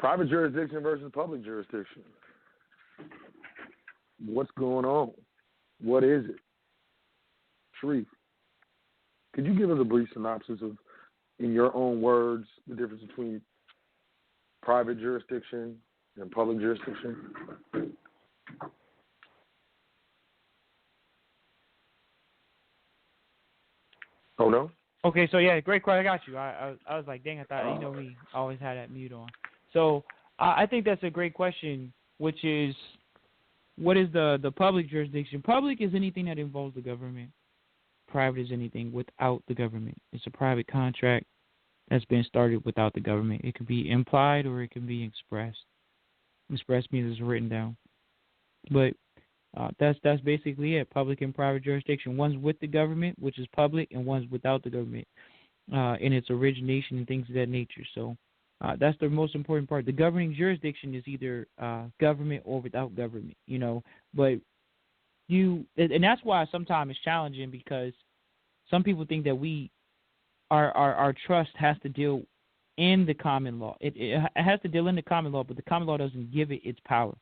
Private jurisdiction versus public jurisdiction. What's going on? What is it? Sharif, could you give us a brief synopsis of, in your own words, the difference between private jurisdiction and public jurisdiction? Oh, no? Okay, so yeah, great question. I got you. I was like, dang, I thought, we always had that mute on. So I think that's a great question, which is, what is the public jurisdiction? Public is anything that involves the government. Private is anything without the government. It's a private contract that's been started without the government. It can be implied or it can be expressed. Expressed means it's written down. But that's basically it. Public and private jurisdiction. One's with the government, which is public, and one's without the government in its origination and things of that nature. So that's the most important part. The governing jurisdiction is either government or without government, But and that's why sometimes it's challenging, because some people think that our trust has to deal in the common law. It has to deal in the common law, but the common law doesn't give it its power.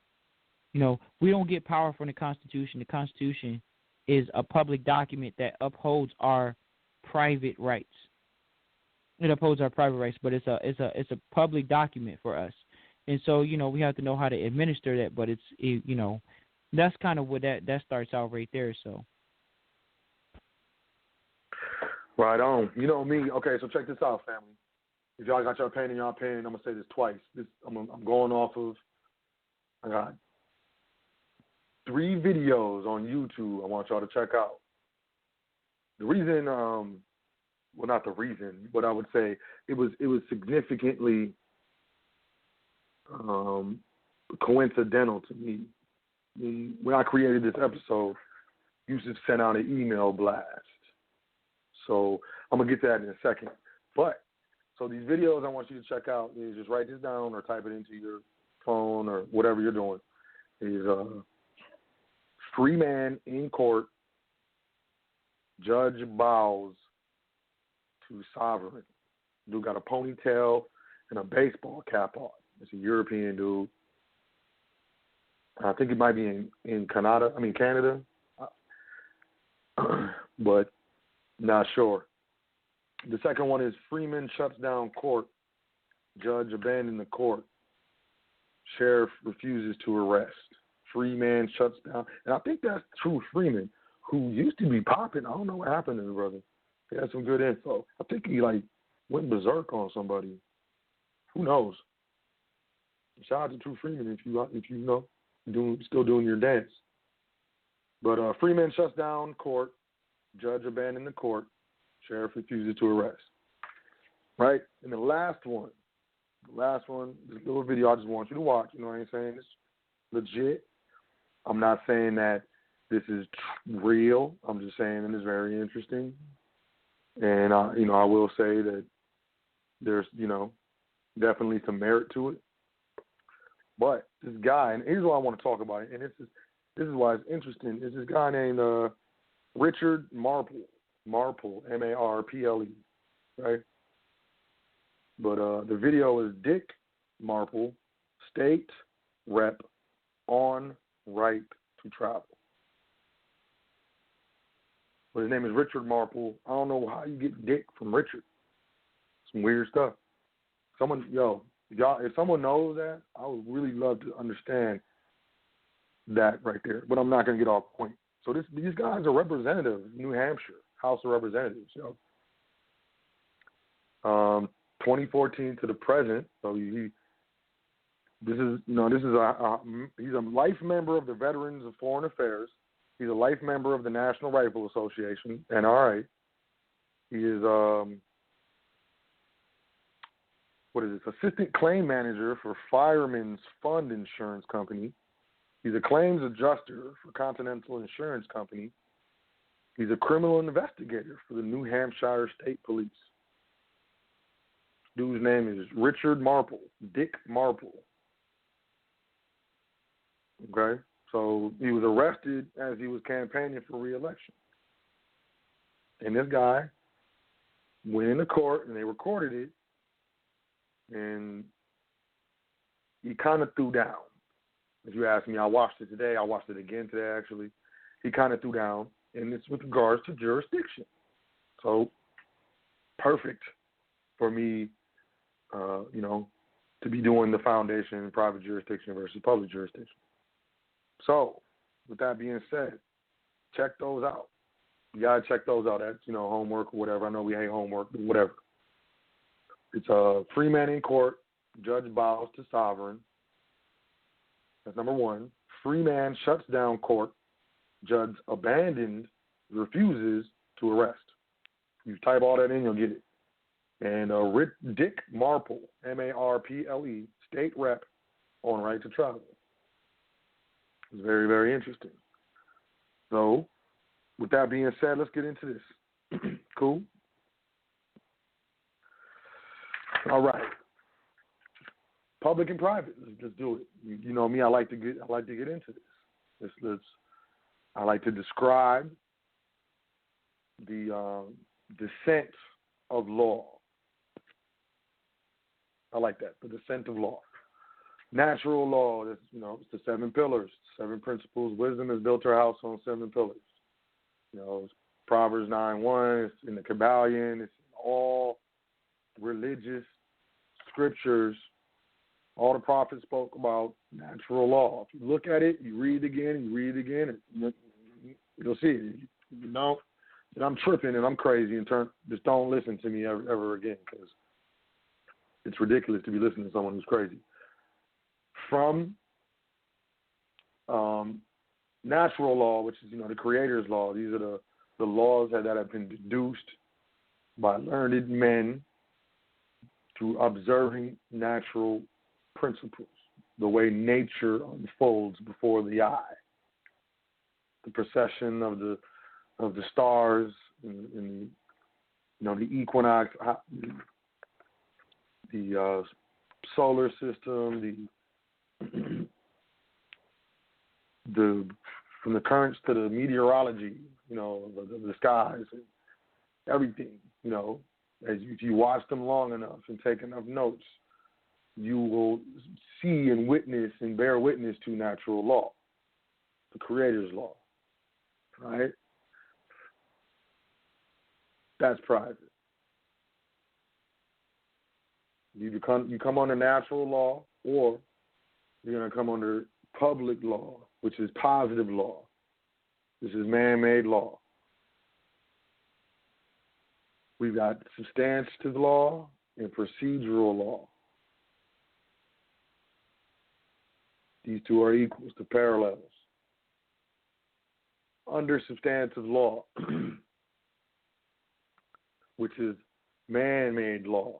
We don't get power from the Constitution. The Constitution is a public document that upholds our private rights. It upholds our private rights, but it's a public document for us. And so, we have to know how to administer that, but that's kind of what that starts out right there. So. Right on. You know me. Okay, so check this out, family. If y'all got your pen in y'all pen, I'm gonna say this twice. I'm going off of. I got 3 videos on YouTube I want y'all to check out. The reason, well, not the reason, but I would say it was significantly coincidental to me. When I created this episode, Yusuf sent out an email blast. So I'm going to get to that in a second. But, so these videos I want you to check out is just write this down or type it into your phone or whatever you're doing. Is free man in court, judge bows to sovereign. Dude got a ponytail and a baseball cap on. It's a European dude. I think it might be in Canada, but not sure. The second one is Freeman shuts down court. Judge abandoned the court. Sheriff refuses to arrest. Freeman shuts down. And I think that's true Freeman, who used to be popping. I don't know what happened to the brother. He had some good info. I think he went berserk on somebody. Who knows? Shout out to True Freeman if you know. Still doing your dance. But Freeman shuts down court. Judge abandoned the court. Sheriff refuses to arrest. Right? And the last one, this little video I just want you to watch. You know what I'm saying? It's legit. I'm not saying that this is real. I'm just saying that it's very interesting. And, I will say that there's, definitely some merit to it. But this guy, and here's why I want to talk about it, and this is why it's interesting, is this guy named Richard Marple, Marple, right? But the video is Dick Marple, state rep on right to travel. But his name is Richard Marple. I don't know how you get Dick from Richard. Some weird stuff. If someone knows that, I would really love to understand that right there. But I'm not going to get off point. So these guys are representatives of New Hampshire, House of Representatives. 2014 to the present. So he's a life member of the Veterans of Foreign Affairs. He's a life member of the National Rifle Association, NRA. He is assistant claim manager for Fireman's Fund Insurance Company. He's a claims adjuster for Continental Insurance Company. He's a criminal investigator for the New Hampshire State Police. Dude's name is Richard Marple, Dick Marple. Okay? So he was arrested as he was campaigning for re-election. And this guy went into court, and they recorded it, and he kind of threw down. If you ask me, I watched it today. I watched it again today, actually. He kind of threw down, and it's with regards to jurisdiction. So, perfect for me, to be doing the foundation, private jurisdiction versus public jurisdiction. So, with that being said, check those out. You got to check those out. That's, homework or whatever. I know we hate homework, but whatever. It's a free man in court. Judge bows to sovereign. That's number one. Free man shuts down court. Judge abandoned, refuses to arrest. You type all that in, you'll get it. And Dick Marple, Marple, state rep on right to travel. It's very, very interesting. So, with that being said, let's get into this. Cool? All right. Public and private. Let's do it. You know me. I like to get into this. I like to describe the descent of law. I like that. The descent of law. Natural law. That's, it's the 7 pillars, 7 principles. Wisdom has built her house on 7 pillars. It's Proverbs 9:1. It's in the Kabbalion. It's in all religious scriptures. All the prophets spoke about natural law. If you look at it, you read it again, and you'll see it. And I'm tripping and I'm crazy, and just don't listen to me ever again, because it's ridiculous to be listening to someone who's crazy. From natural law, which is the Creator's law. These are the laws that have been deduced by learned men through observing natural principles, the way nature unfolds before the eye, the procession of the stars in the equinox, the solar system, the from the currents to the meteorology, the skies, and everything. If you watch them long enough and take enough notes, you will see and witness and bear witness to natural law, the Creator's law, right? That's private. You come under natural law, or you're going to come under public law, which is positive law. This is man-made law. We've got substantive law and procedural law. These two are equals to parallels. Under substantive law, which is man-made law,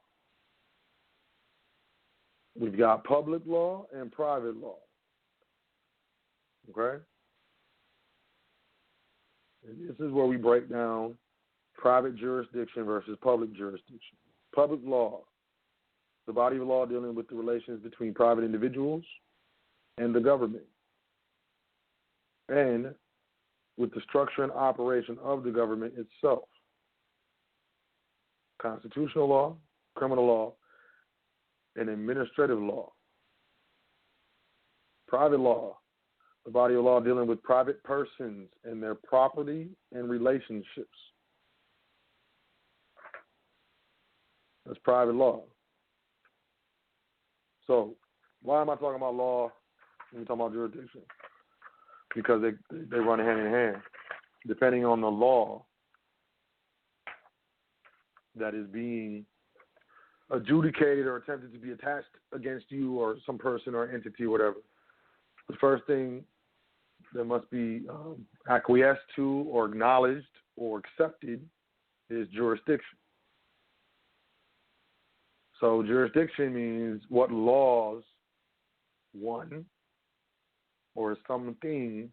we've got public law and private law. Okay? And this is where we break down private jurisdiction versus public jurisdiction. Public law, the body of law dealing with the relations between private individuals and the government, and with the structure and operation of the government itself. Constitutional law, criminal law, and administrative law. Private law, the body of law dealing with private persons and their property and relationships. That's private law. So, why am I talking about law when we talk about jurisdiction? Because they run hand in hand. Depending on the law that is being adjudicated or attempted to be attached against you or some person or entity or whatever, the first thing that must be acquiesced to or acknowledged or accepted is jurisdiction. So jurisdiction means what laws one or something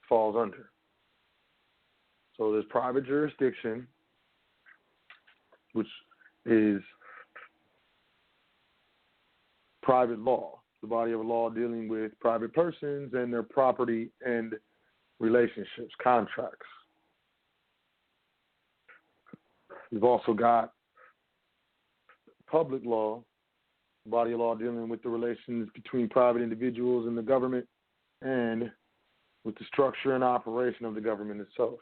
falls under. So there's private jurisdiction, which is private law, the body of law dealing with private persons and their property and relationships, contracts. We've also got public law, Body of law dealing with the relations between private individuals and the government, and with the structure and operation of the government itself.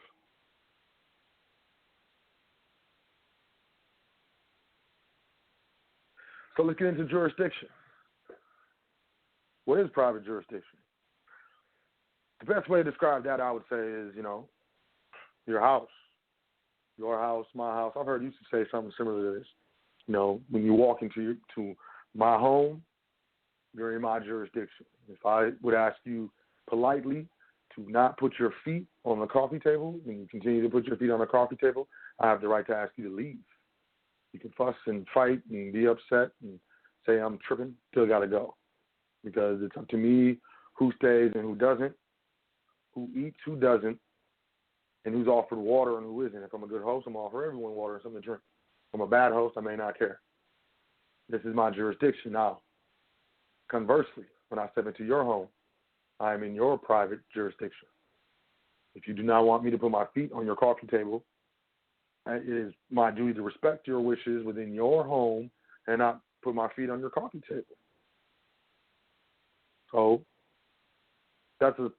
So let's get into jurisdiction. What is private jurisdiction? The best way to describe that, I would say, is, your house. Your house, my house. I've heard you say something similar to this. When you walk into my home, you're in my jurisdiction. If I would ask you politely to not put your feet on the coffee table, and you continue to put your feet on the coffee table, I have the right to ask you to leave. You can fuss and fight and be upset and say I'm tripping, still got to go. Because it's up to me who stays and who doesn't, who eats, who doesn't, and who's offered water and who isn't. If I'm a good host, I'm going to offer everyone water and something to drink. If I'm a bad host, I may not care. This is my jurisdiction now. Conversely, when I step into your home, I am in your private jurisdiction. If you do not want me to put my feet on your coffee table, it is my duty to respect your wishes within your home and not put my feet on your coffee table. So that's a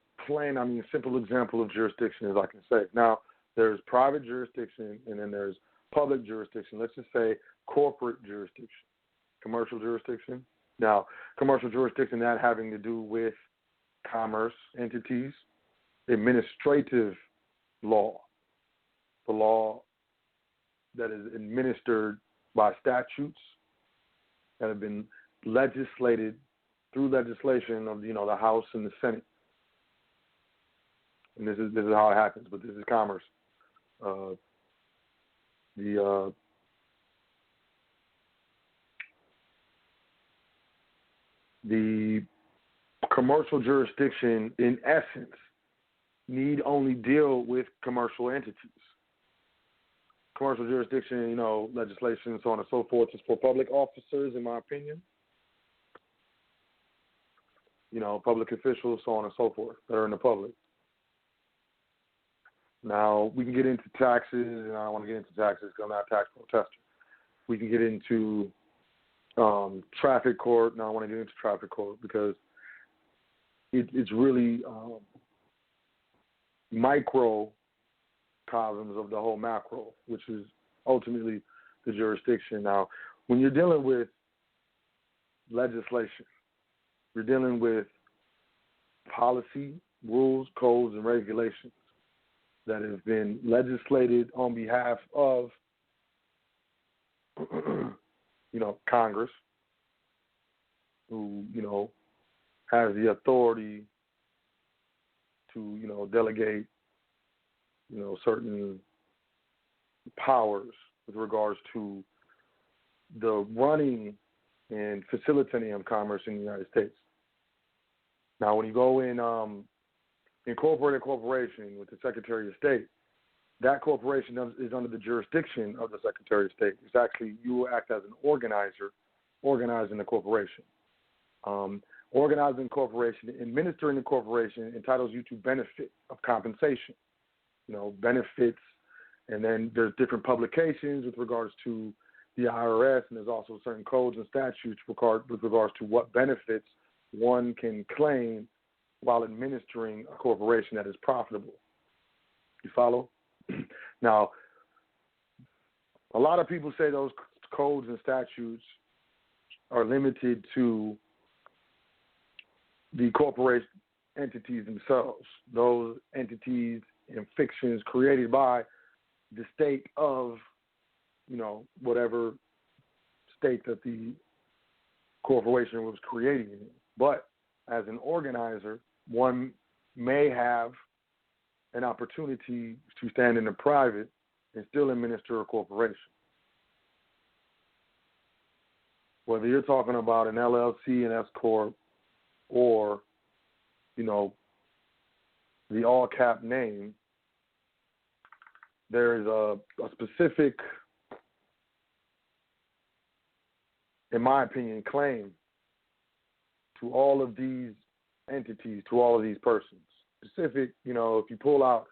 simple example of jurisdiction, as I can say. Now, there's private jurisdiction, and then there's public jurisdiction. Let's just say corporate jurisdiction, commercial jurisdiction. Now, commercial jurisdiction, that having to do with commerce entities, administrative law, the law that is administered by statutes that have been legislated through legislation of the House and the Senate. And this is how it happens, but this is commerce. The commercial jurisdiction, in essence, need only deal with commercial entities. Commercial jurisdiction, legislation, so on and so forth, is for public officers, in my opinion. Public officials, so on and so forth, that are in the public. Now, we can get into taxes, and I don't want to get into taxes because I'm not a tax protester. We can get into traffic court. Now, I want to get into traffic court because it's really microcosms of the whole macro, which is ultimately the jurisdiction. Now, when you're dealing with legislation, you're dealing with policy, rules, codes, and regulations that have been legislated on behalf of, Congress, who, has the authority to, delegate, certain powers with regards to the running and facilitating of commerce in the United States. Now, when you go in incorporated corporation with the Secretary of State, that corporation is under the jurisdiction of the Secretary of State. It's actually, you will act as an organizer, organizing the corporation. Organizing the corporation, administering the corporation entitles you to benefit of compensation, benefits, and then there's different publications with regards to the IRS, and there's also certain codes and statutes with regards to what benefits one can claim while administering a corporation that is profitable. You follow? Now, a lot of people say those codes and statutes are limited to the corporate entities themselves, those entities and fictions created by the state of, whatever state that the corporation was creating in. But as an organizer, one may have an opportunity to stand in the private and still administer a corporation. Whether you're talking about an LLC, an S corp, or the all cap name, there is a specific, in my opinion, claim to all of these entities, to all of these persons. Specific, if you pull out,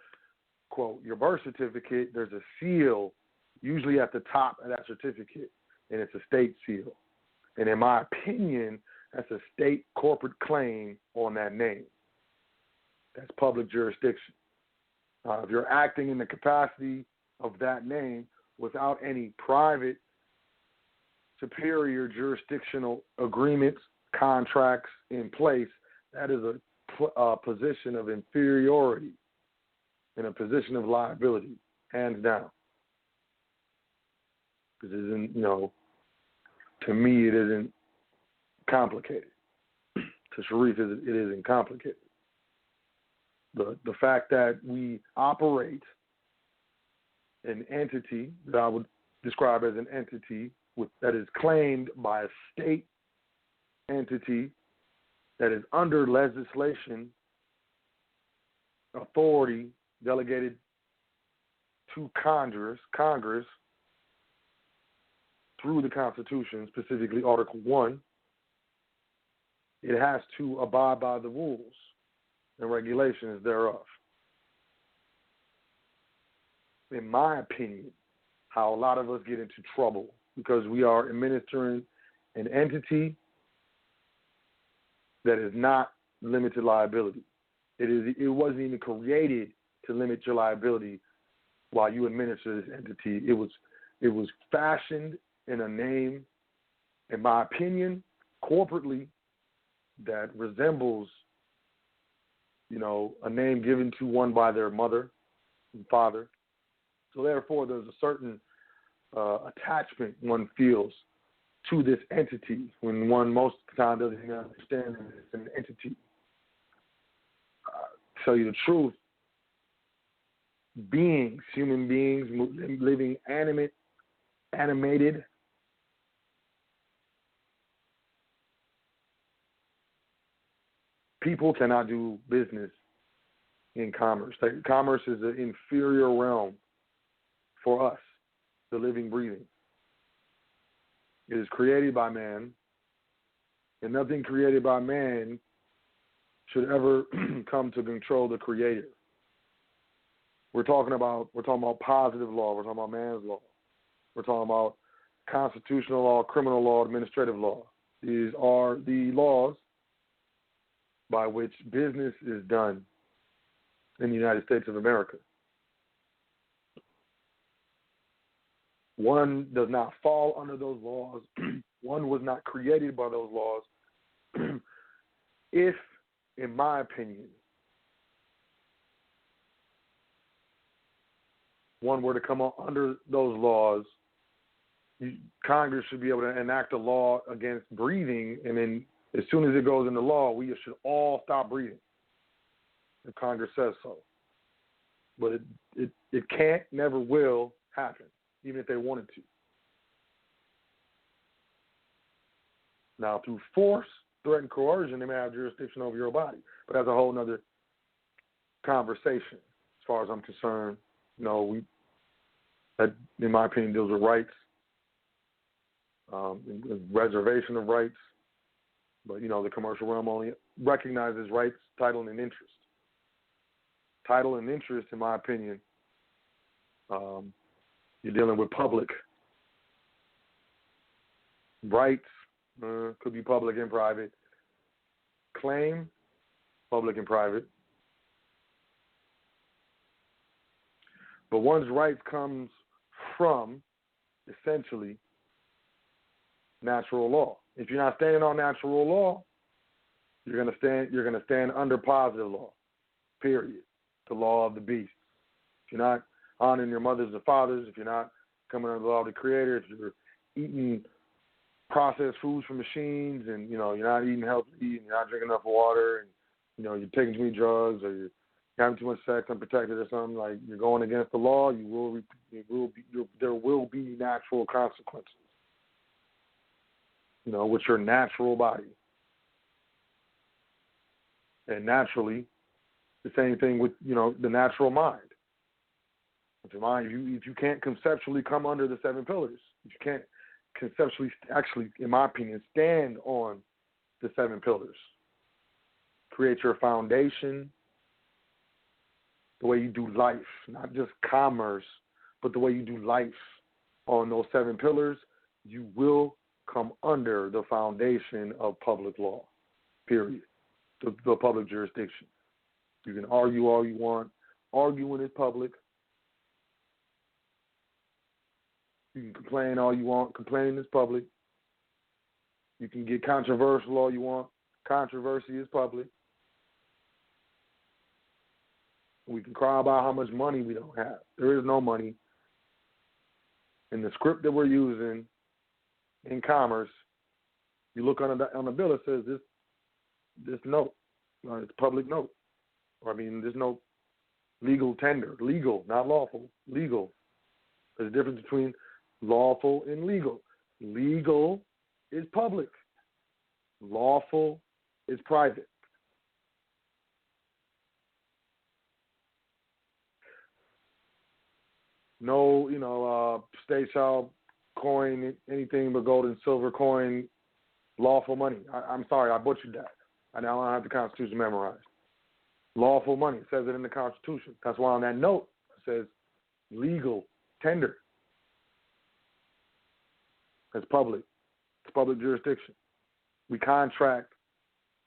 quote, your birth certificate, there's a seal usually at the top of that certificate, and it's a state seal. And in my opinion, that's a state corporate claim on that name. That's public jurisdiction. If you're acting in the capacity of that name without any private superior jurisdictional agreements, contracts in place, that is a position of inferiority and a position of liability, hands down. Because it isn't, to me, it isn't complicated. To Sharif, it isn't complicated. The fact that we operate an entity that I would describe as an entity that is claimed by a state entity that is under legislation, authority delegated to Congress through the Constitution, specifically Article 1, it has to abide by the rules and regulations thereof. In my opinion, how a lot of us get into trouble because we are administering an entity that is not limited liability. It wasn't even created to limit your liability while you administer this entity. It was fashioned in a name, in my opinion, corporately, that resembles, a name given to one by their mother and father. So therefore, there's a certain attachment one feels to this entity when one most of the time doesn't even understand that it's an entity. To tell you the truth, human beings, living animated, people cannot do business in commerce. Commerce is an inferior realm for us, the living, breathing. It is created by man, and nothing created by man should ever come to control the creator. We're talking about positive law. We're talking about man's law. We're talking about constitutional law, criminal law, administrative law. These are the laws by which business is done in the United States of America. One does not fall under those laws. One was not created by those laws. If, in my opinion, one were to come under those laws, Congress should be able to enact a law against breathing, and then as soon as it goes into law, we should all stop breathing if Congress says so. But it can't, never will happen, even if they wanted to. Now, through force, threat, and coercion, they may have jurisdiction over your body. But that's a whole other conversation, as far as I'm concerned. That, in my opinion, deals with rights, reservation of rights. But, the commercial realm only recognizes rights, title, and interest. Title and interest, in my opinion, you're dealing with public. Rights could be public and private. Claim, public and private. But one's rights comes from, essentially, natural law. If you're not standing on natural law, you're going to stand under positive law. Period. The law of the beast. If you're not honoring your mothers and fathers, if you're not coming under the law of the Creator, if you're eating processed foods from machines, and you're not eating healthy, and you're not drinking enough water, and you're taking too many drugs, or you're having too much sex unprotected, or something, like you're going against the law, there will be natural consequences. With your natural body. And naturally, the same thing with, the natural mind. With your mind, if you can't conceptually come under the 7 pillars, if you can't conceptually, actually, in my opinion, stand on the 7 pillars, create your foundation, the way you do life, not just commerce, but the way you do life on those 7 pillars, you will come under the foundation of public law, period, the public jurisdiction. You can argue all you want. Arguing is public. You can complain all you want. Complaining is public. You can get controversial all you want. Controversy is public. We can cry about how much money we don't have. There is no money. In the script that we're using in commerce, you look on the bill, it says this note, it's public note. There's no legal tender. Legal, not lawful. Legal. There's a difference between lawful and legal. Legal is public. Lawful is private. No, state shall coin anything but gold and silver coin lawful money. I'm sorry, I butchered that. I now don't have the Constitution memorized. Lawful money. It says it in the Constitution. That's why on that note it says legal tender. It's public. It's public jurisdiction. We contract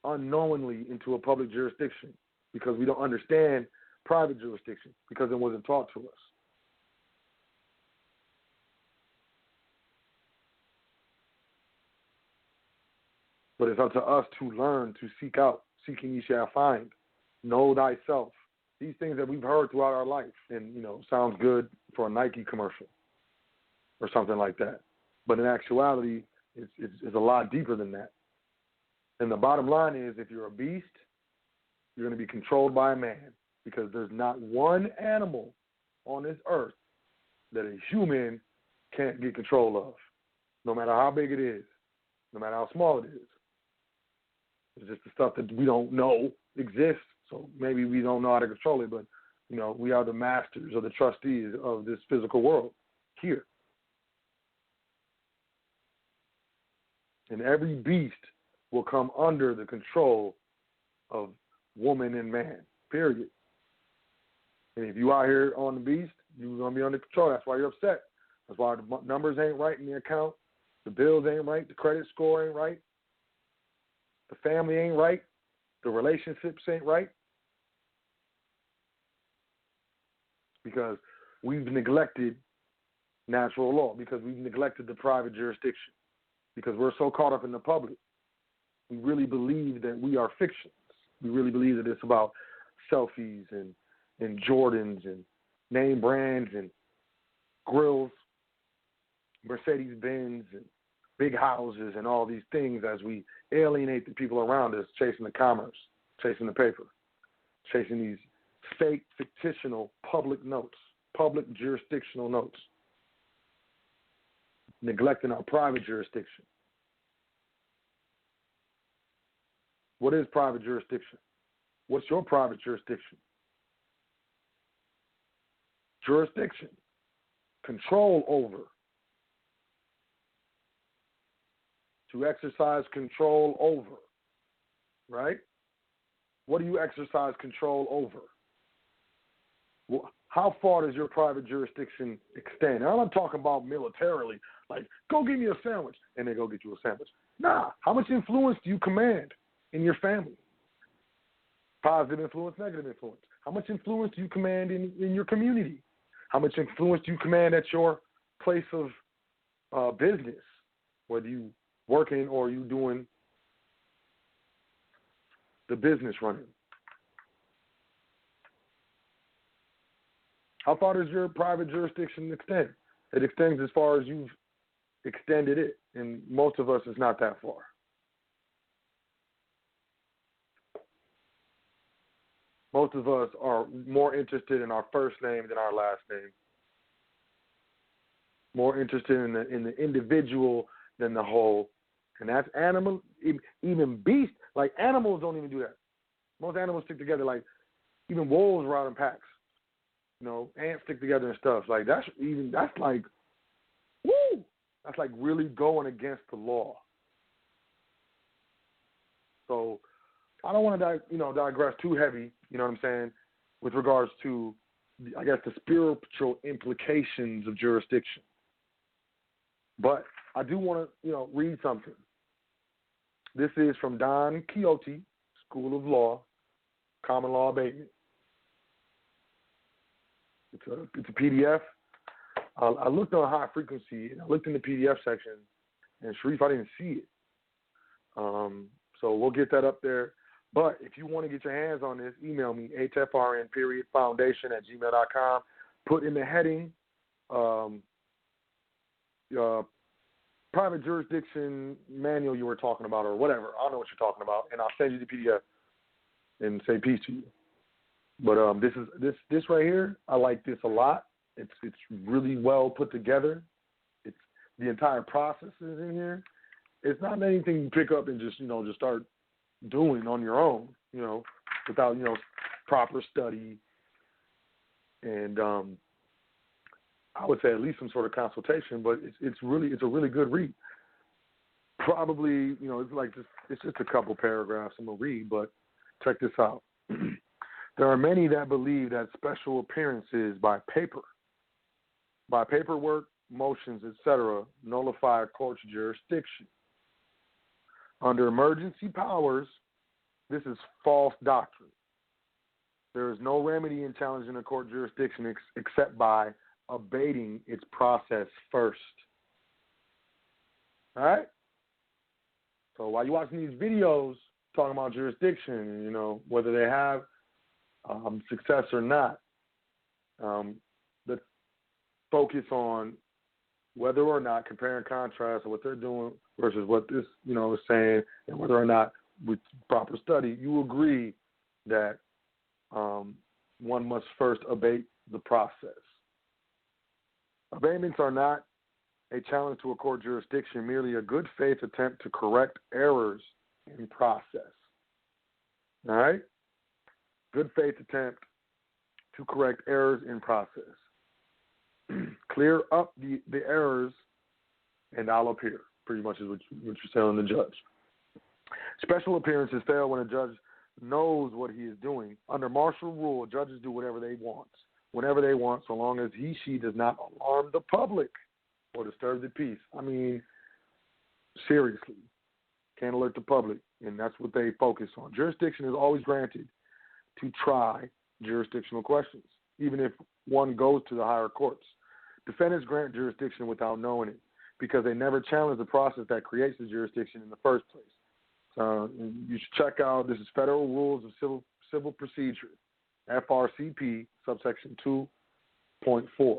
unknowingly into a public jurisdiction because we don't understand private jurisdiction because it wasn't taught to us. But it's up to us to learn, to seek out. Seeking ye shall find. Know thyself. These things that we've heard throughout our life. And, sounds good for a Nike commercial or something like that. But in actuality, it's a lot deeper than that. And the bottom line is, if you're a beast, you're going to be controlled by a man. Because there's not one animal on this earth that a human can't get control of. No matter how big it is. No matter how small it is. It's just the stuff that we don't know exists. So maybe we don't know how to control it, but, we are the masters or the trustees of this physical world here. And every beast will come under the control of woman and man, period. And if you out here on the beast, you're going to be under control. That's why you're upset. That's why the numbers ain't right in the account. The bills ain't right. The credit score ain't right. The family ain't right. The relationships ain't right. Because we've neglected natural law, because we've neglected the private jurisdiction, because we're so caught up in the public. We really believe that we are fictions. We really believe that it's about selfies and Jordans and name brands and grills, Mercedes-Benz and big houses and all these things as we alienate the people around us, chasing the commerce, chasing the paper, chasing these fake, fictional public notes, public jurisdictional notes, neglecting our private jurisdiction. What is private jurisdiction? What's your private jurisdiction? Jurisdiction, control over. To exercise control over, right? What do you exercise control over? Well, how far does your private jurisdiction extend? And I'm not talking about militarily, like, go get me a sandwich, and they go get you a sandwich. Nah, how much influence do you command in your family? Positive influence, negative influence. How much influence do you command in your community? How much influence do you command at your place of business, whether you working or you doing the business running? How far does your private jurisdiction extend? It extends as far as you've extended it, and most of us is not that far. Most of us are more interested in our first name than our last name. More interested in the individual than the whole. And that's animal, even beasts, like animals don't even do that. Most animals stick together, like even wolves are out in packs. Ants stick together and stuff. Like that's like, woo! That's like really going against the law. So I don't want to, digress too heavy, you know what I'm saying, with regards to, I guess, the spiritual implications of jurisdiction. But I do want to, read something. This is from Don Quixote, School of Law, Common Law Abatement. It's a PDF. I looked on high frequency, and I looked in the PDF section, and Sharif, I didn't see it. So we'll get that up there. But if you want to get your hands on this, email me, hfrn.foundation@gmail.com. Put in the heading, private jurisdiction manual you were talking about or whatever. I don't know what you're talking about, and I'll send you the PDF and say peace to you. But this right here, I like this a lot. It's really well put together. It's the entire process is in here. It's not anything you pick up and just start doing on your own, without proper study and I would say at least some sort of consultation. But it's a really good read. Probably it's just a couple paragraphs I'm gonna read, but check this out. There are many that believe that special appearances by paperwork, motions, etc., nullify a court's jurisdiction. Under emergency powers, this is false doctrine. There is no remedy in challenging a court jurisdiction except by abating its process first. All right? So while you're watching these videos talking about jurisdiction, whether they have success or not, let's focus on whether or not, compare and contrast what they're doing versus what this, is saying, and whether or not with proper study, you agree that one must first abate the process. Abatements are not a challenge to a court jurisdiction, merely a good faith attempt to correct errors in process. All right? Good faith attempt to correct errors in process. Clear up the errors, and I'll appear. Pretty much is what you're telling the judge. Special appearances fail when a judge knows what he is doing. Under martial rule, judges do whatever they want, whenever they want, so long as she does not alarm the public or disturb the peace. I mean, seriously, can't alert the public, and that's what they focus on. Jurisdiction is always granted to try jurisdictional questions, even if one goes to the higher courts. Defendants grant jurisdiction without knowing it because they never challenge the process that creates the jurisdiction in the first place. You should check out, this is Federal Rules of Civil Procedure, FRCP, subsection 2.4.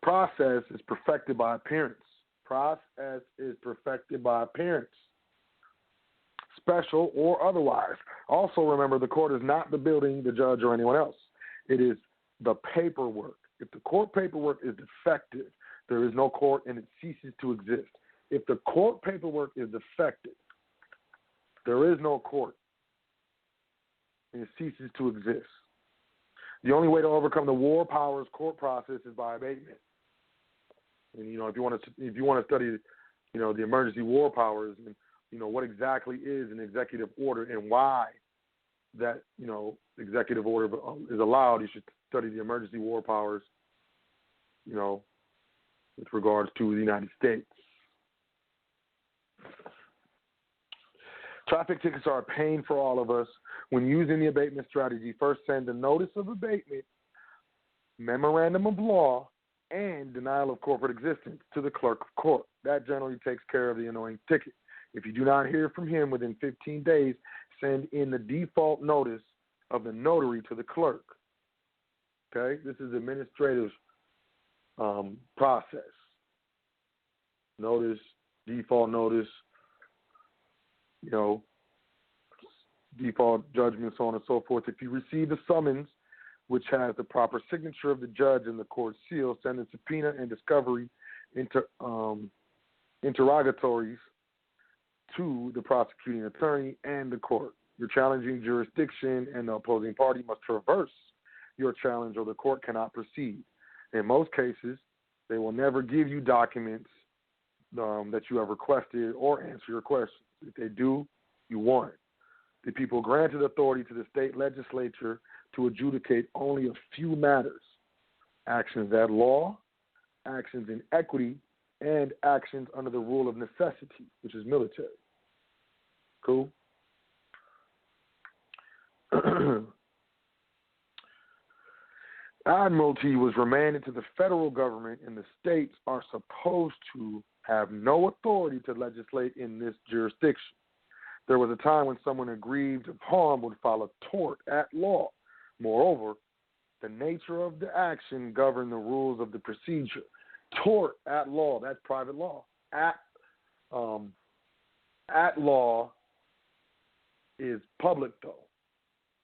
Process is perfected by appearance. Process is perfected by appearance, special or otherwise. Also remember, the court is not the building, the judge, or anyone else. It is the paperwork. If the court paperwork is defective, there is no court and it ceases to exist. If the court paperwork is defective, there is no court and it ceases to exist. The only way to overcome the war powers court process is by abatement. And if you want to study, the emergency war powers and what exactly is an executive order and why that executive order is allowed, you should study the emergency war powers, with regards to the United States. Traffic tickets are a pain for all of us. When using the abatement strategy, first send a notice of abatement, memorandum of law, and denial of corporate existence to the clerk of court. That generally takes care of the annoying ticket. If you do not hear from him within 15 days, send in the default notice of the notary to the clerk. Okay? This is administrative process. Notice, default notice, default judgment, so on and so forth. If you receive a summons, which has the proper signature of the judge and the court seal, send a subpoena and discovery interrogatories to the prosecuting attorney and the court. Your challenging jurisdiction and the opposing party must traverse your challenge or the court cannot proceed. In most cases, they will never give you documents that you have requested or answer your questions. If they do, you won. The people granted authority to the state legislature to adjudicate only a few matters. Actions at law actions in equity, and actions under the rule of necessity, which is military. Cool? Admiralty was remanded to the federal government, and the states are supposed to have no authority to legislate in this jurisdiction. There was a time when someone aggrieved of harm would file a tort at law. Moreover, the nature of the action governed the rules of the procedure. Tort at law, that's private law. At law is public, though.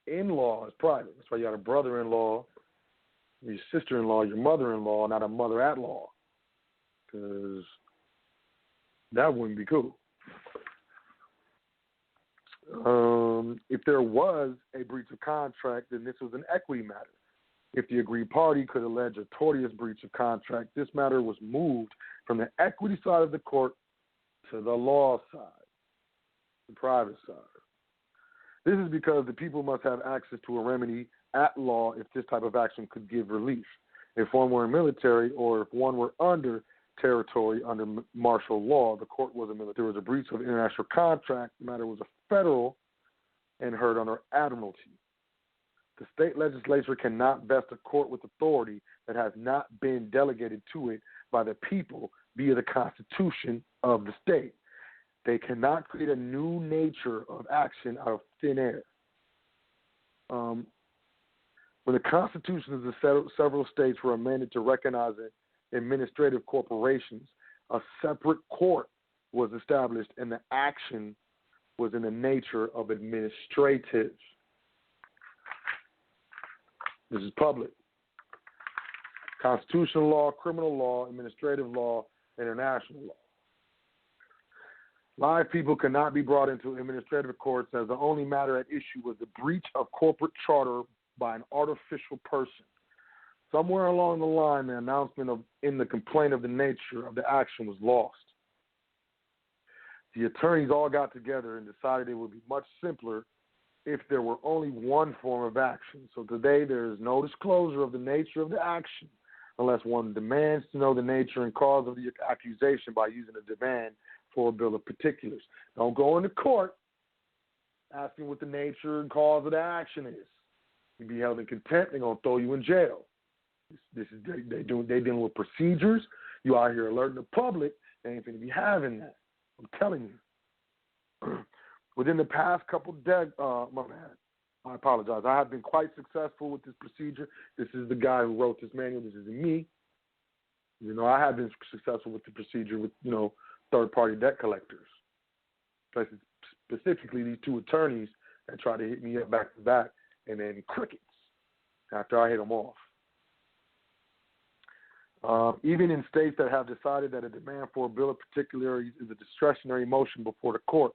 In-law is private. That's why you got a brother-in-law, your sister-in-law, your mother-in-law, not a mother-at-law, because that wouldn't be cool. If there was a breach of contract, then this was an equity matter. If the aggrieved party could allege a tortious breach of contract, this matter was moved from the equity side of the court to the law side, the private side. This is because the people must have access to a remedy at law if this type of action could give relief. If one were military or if one were under territory under martial law, the court was a military. There was a breach of international contract. The matter was a federal and heard under admiralty. The state legislature cannot vest a court with authority that has not been delegated to it by the people via the Constitution of the state. They cannot create a new nature of action out of thin air. When the constitutions of several states were amended to recognize administrative corporations, a separate court was established, and the action was in the nature of administrative. This is public. Constitutional law, criminal law, administrative law, international law. Live people cannot be brought into administrative courts as the only matter at issue was the breach of corporate charter by an artificial person. Somewhere along the line, the announcement in the complaint of the nature of the action was lost. The attorneys all got together and decided it would be much simpler if there were only one form of action. So today there is no disclosure of the nature of the action unless one demands to know the nature and cause of the accusation by using a demand for a bill of particulars. Don't go into court asking what the nature and cause of the action is. You'll be held in contempt. They're going to throw you in jail. They dealing with procedures. You out here alerting the public. They ain't going to be having that. I'm telling you. Within the past couple days, I apologize. I have been quite successful with this procedure. This is the guy who wrote this manual. This isn't me. I have been successful with the procedure with, third-party debt collectors. Specifically, these two attorneys that try to hit me up back to back, and then crickets after I hit them off. Even in states that have decided that a demand for a bill of particulars is a discretionary motion before the court.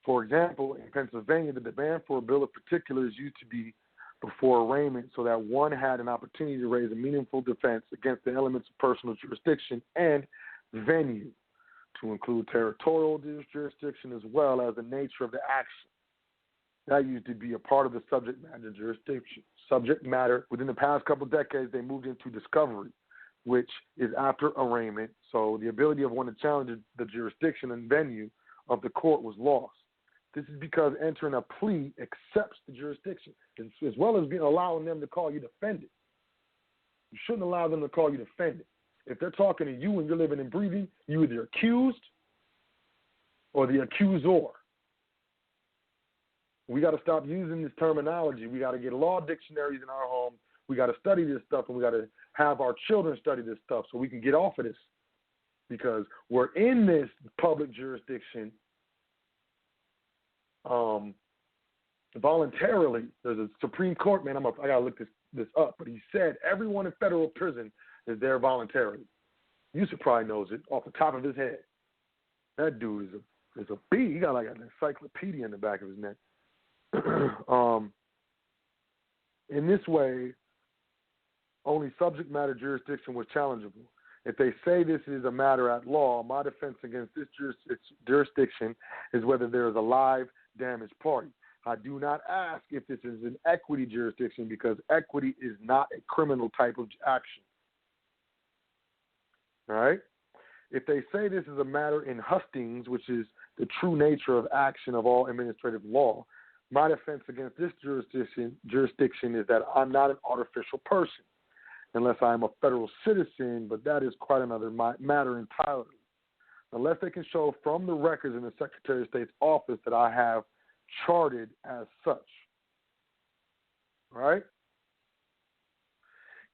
For example, in Pennsylvania, the demand for a bill of particulars used to be before arraignment so that one had an opportunity to raise a meaningful defense against the elements of personal jurisdiction and venue, to include territorial jurisdiction as well as the nature of the action. That used to be a part of the subject matter jurisdiction. Subject matter, within the past couple of decades, they moved into discovery, which is after arraignment. So the ability of one to challenge the jurisdiction and venue of the court was lost. This is because entering a plea accepts the jurisdiction, as well as allowing them to call you defendant. You shouldn't allow them to call you defendant. If they're talking to you and you're living and breathing, you're either accused or the accuser. We got to stop using this terminology. We got to get law dictionaries in our home. We got to study this stuff, and we got to have our children study this stuff so we can get off of this, because we're in this public jurisdiction voluntarily. There's a Supreme Court, man. I got to look this up, but he said everyone in federal prison is there voluntarily. Yusuf probably knows it off the top of his head. That dude is a bee. He got like an encyclopedia in the back of his neck. In this way, only subject matter jurisdiction was challengeable. If they say this is a matter at law, my defense against this jurisdiction is whether there is a live damaged party. I do not ask if this is an equity jurisdiction because equity is not a criminal type of action. All right? If they say this is a matter in hustings, which is the true nature of action of all administrative law, my defense against this jurisdiction is that I'm not an artificial person, unless I am a federal citizen, but that is quite another matter entirely. Unless they can show from the records in the Secretary of State's office that I have charted as such. All right?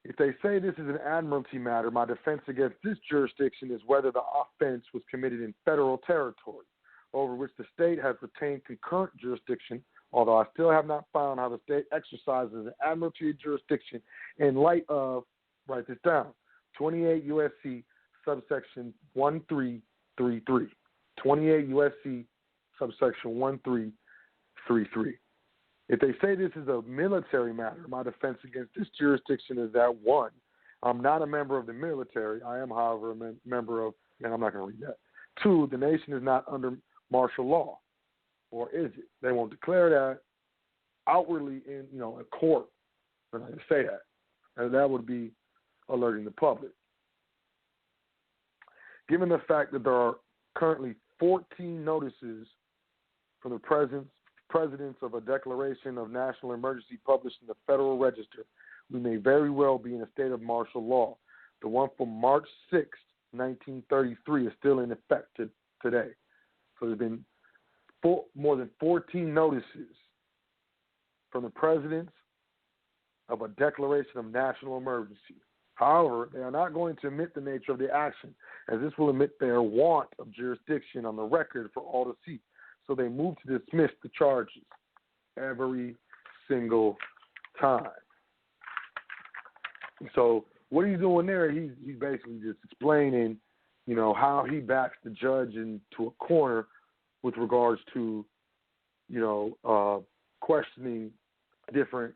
If they say this is an admiralty matter, my defense against this jurisdiction is whether the offense was committed in federal territory, over which the state has retained concurrent jurisdiction, although I still have not found how the state exercises an admiralty jurisdiction in light of, write this down, 28 U.S.C. subsection 1333. 28 U.S.C. subsection 1333. If they say this is a military matter, my defense against this jurisdiction is that, one, I'm not a member of the military. I am, however, a member of, and I'm not going to read that. Two, the nation is not under martial law. Or is it? They won't declare that outwardly in, a court. They're not going to say that. And that would be alerting the public. Given the fact that there are currently 14 notices from the presidents of a declaration of national emergency published in the Federal Register, we may very well be in a state of martial law. The one from March 6, 1933 is still in effect today. So there's been more than 14 notices from the presidents of a declaration of national emergency. However, they are not going to admit the nature of the action, as this will admit their want of jurisdiction on the record for all to see. So they move to dismiss the charges every single time. So what he's doing there, he's basically just explaining, how he backs the judge into a corner with regards to, questioning different,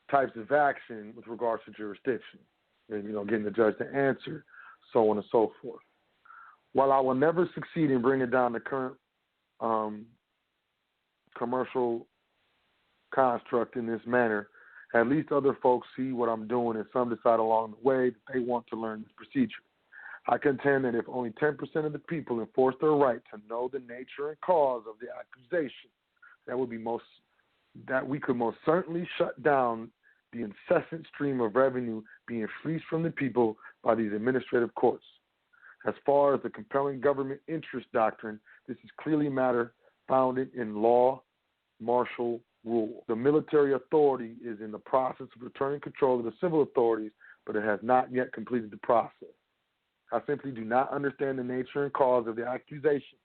types of action with regards to jurisdiction and, getting the judge to answer, so on and so forth. While I will never succeed in bringing down the current commercial construct in this manner, at least other folks see what I'm doing, and some decide along the way that they want to learn this procedure. I contend that if only 10% of the people enforce their right to know the nature and cause of the accusation, that we could most certainly shut down the incessant stream of revenue being fleeced from the people by these administrative courts. As far as the compelling government interest doctrine, this is clearly a matter founded in law, martial rule. The military authority is in the process of returning control of the civil authorities, but it has not yet completed the process. I simply do not understand the nature and cause of the accusation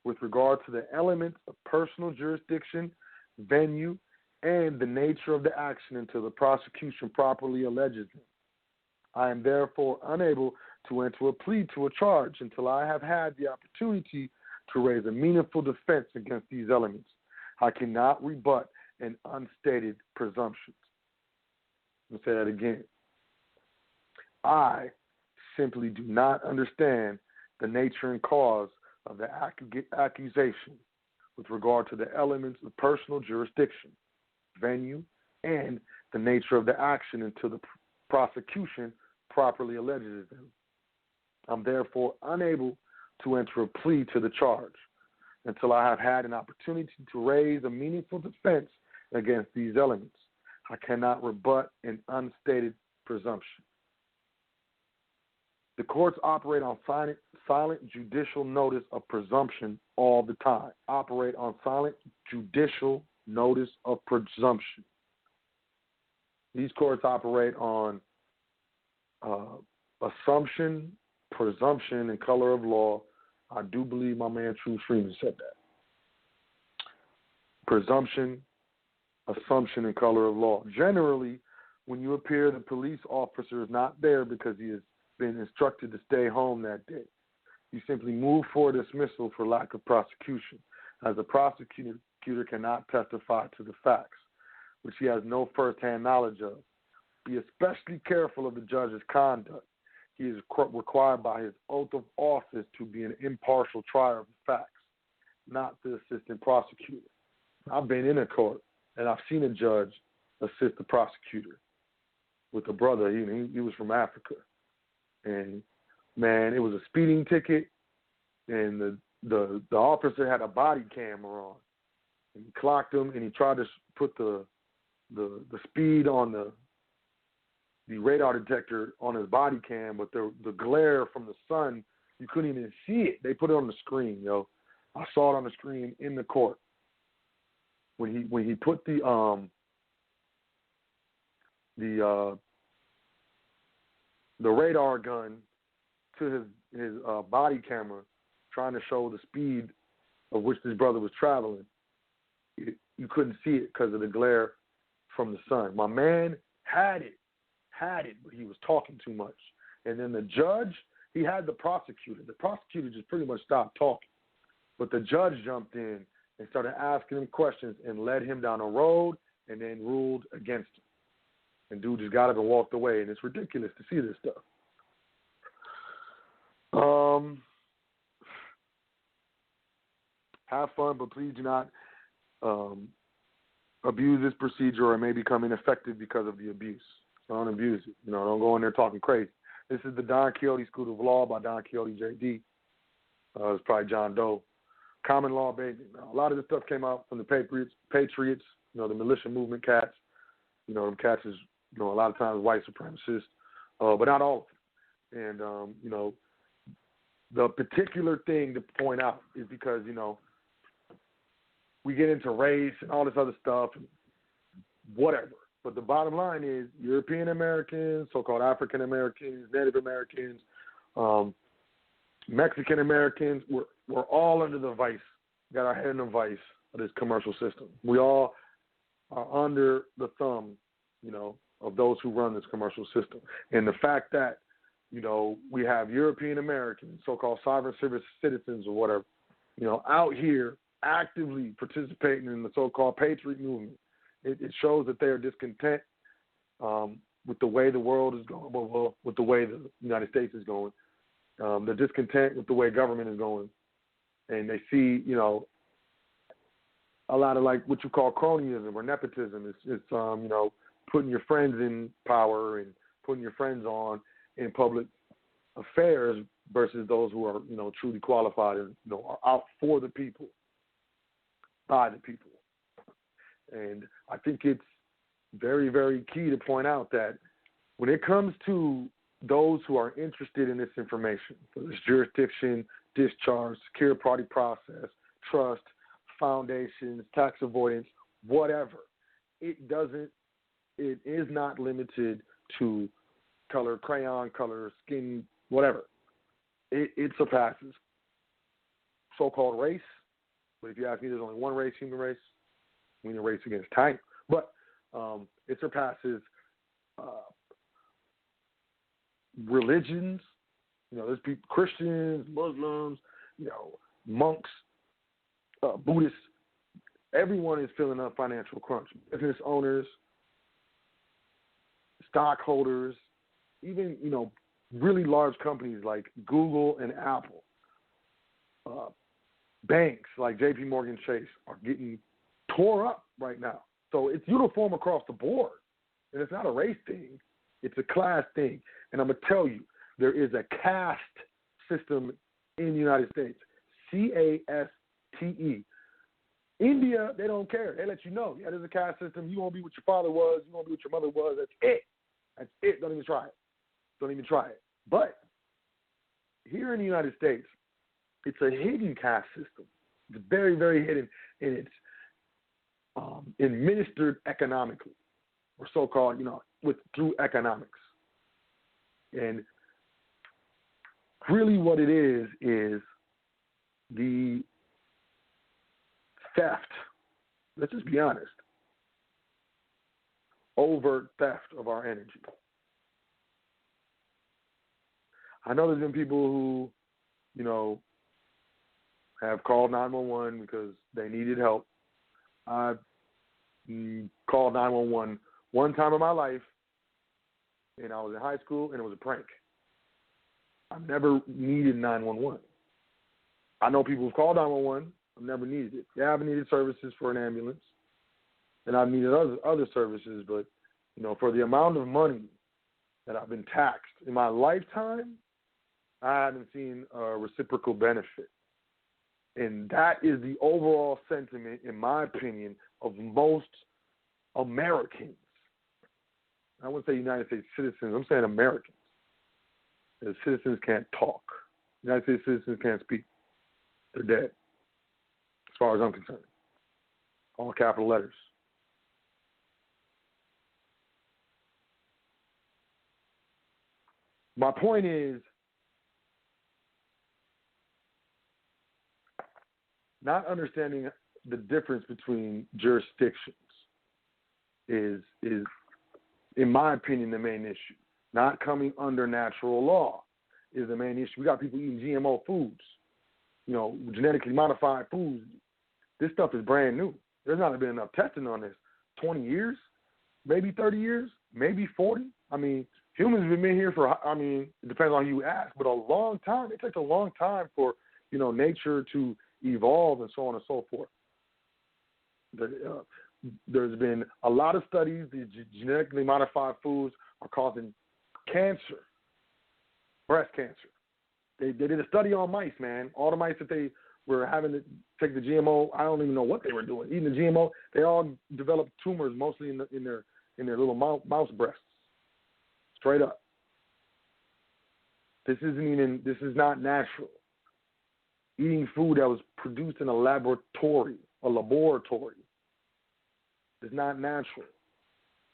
with regard to the elements of personal jurisdiction, venue, and the nature of the action until the prosecution properly alleges them. I am therefore unable to enter a plea to a charge until I have had the opportunity to raise a meaningful defense against these elements. I cannot rebut an unstated presumption. Let me say that again. I simply do not understand the nature and cause of the accusation with regard to the elements of personal jurisdiction, venue, and the nature of the action until the prosecution properly alleges them. I'm therefore unable to enter a plea to the charge until I have had an opportunity to raise a meaningful defense against these elements. I cannot rebut an unstated presumption. The courts operate on silent judicial notice of presumption all the time. Operate on silent judicial notice of presumption. These courts operate on assumption, presumption, and color of law. I do believe my man True Freeman said that. Presumption, assumption, and color of law. Generally, when you appear, the police officer is not there because he has been instructed to stay home that day. You simply move for dismissal for lack of prosecution, as the prosecutor cannot testify to the facts, which he has no first-hand knowledge of. Be especially careful of the judge's conduct. He is required by his oath of office to be an impartial trier of the facts, not the assistant prosecutor. I've been in a court, and I've seen a judge assist the prosecutor with a brother. He was from Africa. And man, it was a speeding ticket, and the officer had a body camera on, and he clocked him, and he tried to put the speed on the radar detector on his body cam, but the glare from the sun, you couldn't even see it. They put it on the screen, yo. I saw it on the screen in the court when he put the radar gun to his body camera, trying to show the speed of which this brother was traveling. You couldn't see it because of the glare from the sun. My man had it, but he was talking too much. And then the judge, he had the prosecutor. The prosecutor just pretty much stopped talking. But the judge jumped in and started asking him questions and led him down a road and then ruled against him. And dude just got up and walked away. And it's ridiculous to see this stuff. Have fun, but please do not abuse this procedure, or it may become ineffective because of the abuse. So don't abuse it. Don't go in there talking crazy. This is the Don Quixote School of Law by Don Quixote J.D. It's probably John Doe. Common law, baby. A lot of this stuff came out from the Patriots, the militia movement cats. Them cats is, a lot of times white supremacists, but not all of them. And, the particular thing to point out is because, we get into race and all this other stuff, and whatever. But the bottom line is European Americans, so-called African Americans, Native Americans, Mexican Americans, we're all under the vice, got our head in the vice of this commercial system. We all are under the thumb, of those who run this commercial system. And the fact that, we have European Americans, so-called sovereign citizens or whatever, out here actively participating in the so-called patriot movement, it shows that they are discontent with the way the world is going, well, with the way the United States is going. They're discontent with the way government is going. And they see, a lot of like what you call cronyism or nepotism. It's putting your friends in power and putting your friends on in public affairs versus those who are, truly qualified and, are out for the people, by the people. And I think it's very, very key to point out that when it comes to those who are interested in this information, so this jurisdiction, discharge, secure party process, trust, foundations, tax avoidance, whatever, it is not limited to color, crayon color, skin, whatever. It surpasses so-called race. But if you ask me, there's only one race, human race. We need a race against time. But it surpasses religions. There's people, Christians, Muslims, monks, Buddhists. Everyone is feeling a financial crunch. Business owners, stockholders, even, really large companies like Google and Apple. Banks like J.P. Morgan Chase are getting tore up right now. So it's uniform across the board. And it's not a race thing. It's a class thing. And I'm going to tell you, there is a caste system in the United States. C-A-S-T-E. India, they don't care. They let you know. Yeah, there's a caste system. You won't be what your father was. You won't be what your mother was. That's it. That's it. Don't even try it. Don't even try it. But here in the United States, it's a hidden caste system. It's very, very hidden, and it's administered economically, or so-called, through economics. And really what it is the theft, let's just be honest, overt theft of our energy. I know there's been people who, have called 911 because they needed help. I called 911 one time in my life, and I was in high school, and it was a prank. I never needed 911. I know people who've called 911. I've never needed it. They haven't needed services for an ambulance, and I've needed other services, but, for the amount of money that I've been taxed. In my lifetime, I haven't seen a reciprocal benefit. And that is the overall sentiment, in my opinion, of most Americans. I wouldn't say United States citizens. I'm saying Americans. The citizens can't talk. United States citizens can't speak. They're dead, as far as I'm concerned. All capital letters. My point is, not understanding the difference between jurisdictions is, in my opinion, the main issue. Not coming under natural law is the main issue. We got people eating GMO foods, genetically modified foods. This stuff is brand new. There's not been enough testing on this. 20 years, maybe 30 years, maybe 40. I mean, humans have been here for, it depends on who you ask, but a long time. It takes a long time for, nature to evolve and so on and so forth. There's been a lot of studies. These genetically modified foods are causing cancer, breast cancer. They did a study on mice, man. All the mice that they were having to take the GMO, I don't even know what they were doing. Eating the GMO, they all developed tumors, mostly in their little mouse breasts. Straight up. This is not natural. Eating food that was produced in a laboratory is not natural.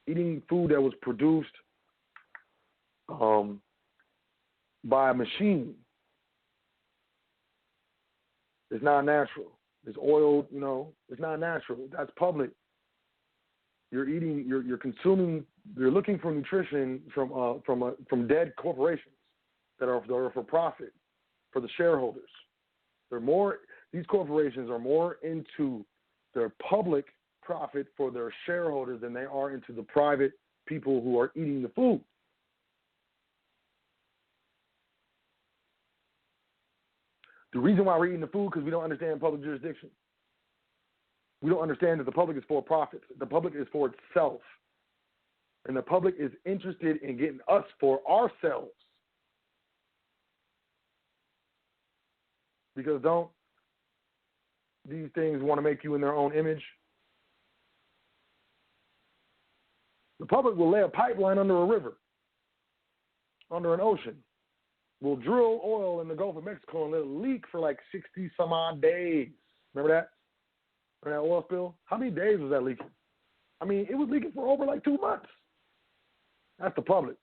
Eating food that was produced by a machine is not natural. It's oiled, it's not natural. That's public. You're eating, you're consuming, you're looking for nutrition from dead corporations that are for profit, for the shareholders. These corporations are more into their public profit for their shareholders than they are into the private people who are eating the food. The reason why we're eating the food because we don't understand public jurisdiction. We don't understand that the public is for profits. The public is for itself. And the public is interested in getting us for ourselves. Because don't these things want to make you in their own image? The public will lay a pipeline under a river, under an ocean. We'll drill oil in the Gulf of Mexico and let it leak for like 60 some odd days. Remember that? Remember that oil spill? How many days was that leaking? It was leaking for over like 2 months. That's the public,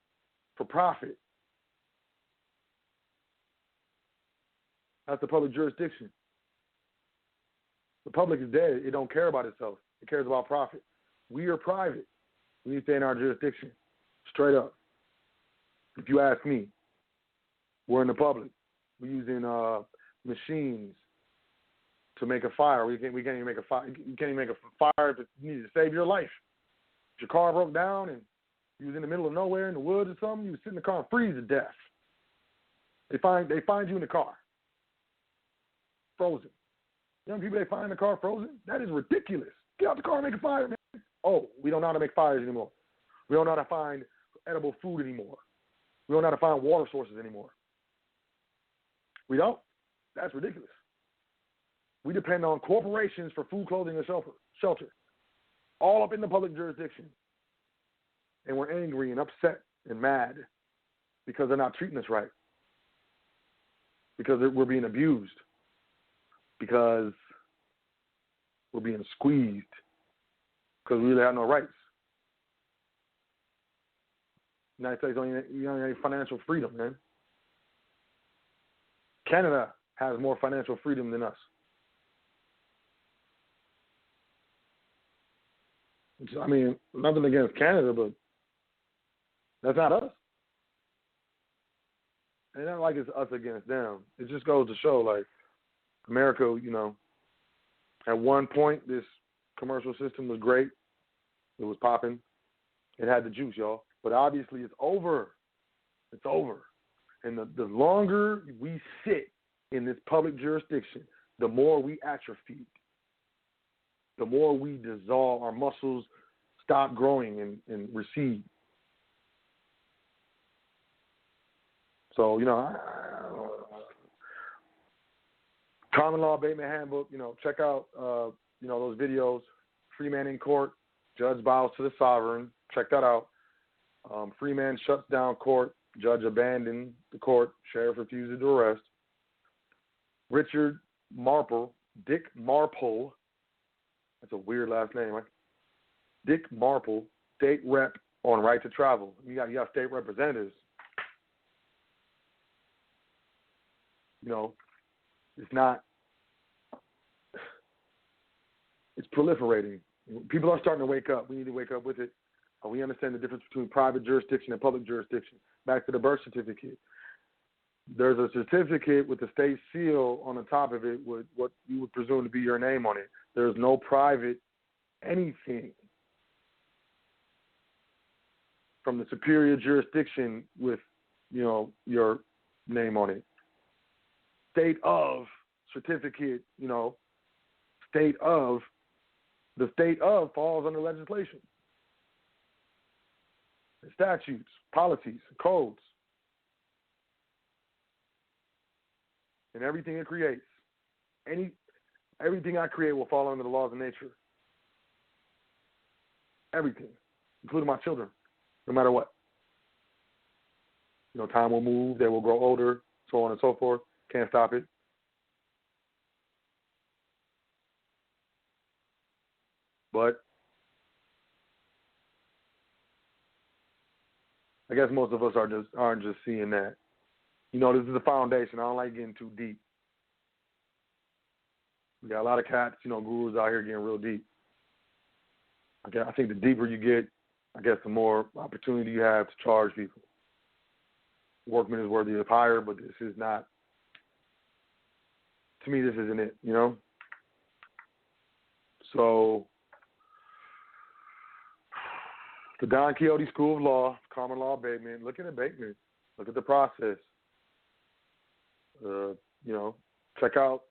for profit. That's the public jurisdiction. The public is dead. It don't care about itself. It cares about profit. We are private. We need to stay in our jurisdiction. Straight up. If you ask me, we're in the public. We're using machines to make a fire. We can't even make a fire. You can't even make a fire if you need to save your life. If your car broke down and you was in the middle of nowhere in the woods or something, you would sit in the car and freeze to death. They find you in the car, frozen. Young people, they find the car frozen? That is ridiculous. Get out the car and make a fire, man. Oh, we don't know how to make fires anymore. We don't know how to find edible food anymore. We don't know how to find water sources anymore. We don't? That's ridiculous. We depend on corporations for food, clothing, and shelter. All up in the public jurisdiction. And we're angry and upset and mad because they're not treating us right. Because we're being abused. Because we're being squeezed. Because we really have no rights. The United States don't have any financial freedom, man. Canada has more financial freedom than us. Nothing against Canada, but that's not us. It's not like it's us against them. It just goes to show, like, America, at one point, this commercial system was great. It was popping. It had the juice, y'all. But obviously, it's over. It's over. And the longer we sit in this public jurisdiction, the more we atrophy. The more we dissolve, our muscles stop growing and recede. So, Common Law Abatement Handbook, check out, those videos. Free man in court, judge bows to the sovereign. Check that out. Free man shuts down court, judge abandoned the court, sheriff refuses to arrest. Richard Marple, Dick Marple, that's a weird last name, right? Dick Marple, state rep on right to travel. You got state representatives. It's proliferating. People are starting to wake up. We need to wake up with it. We understand the difference between private jurisdiction and public jurisdiction. Back to the birth certificate. There's a certificate with the state seal on the top of it with what you would presume to be your name on it. There's no private anything from the superior jurisdiction with, your name on it. State of certificate, state of, the state of falls under legislation. Statutes, policies, codes, and everything it creates. Everything I create will fall under the laws of nature. Everything, including my children, no matter what. Time will move, they will grow older, so on and so forth. Can't stop it. But I guess most of us aren't just seeing that. This is the foundation. I don't like getting too deep. We got a lot of cats, gurus out here getting real deep. I think the deeper you get, I guess the more opportunity you have to charge people. Workman is worthy of hire, but this is not. To me, this isn't it. So, the Don Quixote School of Law, Common Law Abatement. Look at abatement. Look at the process. Check out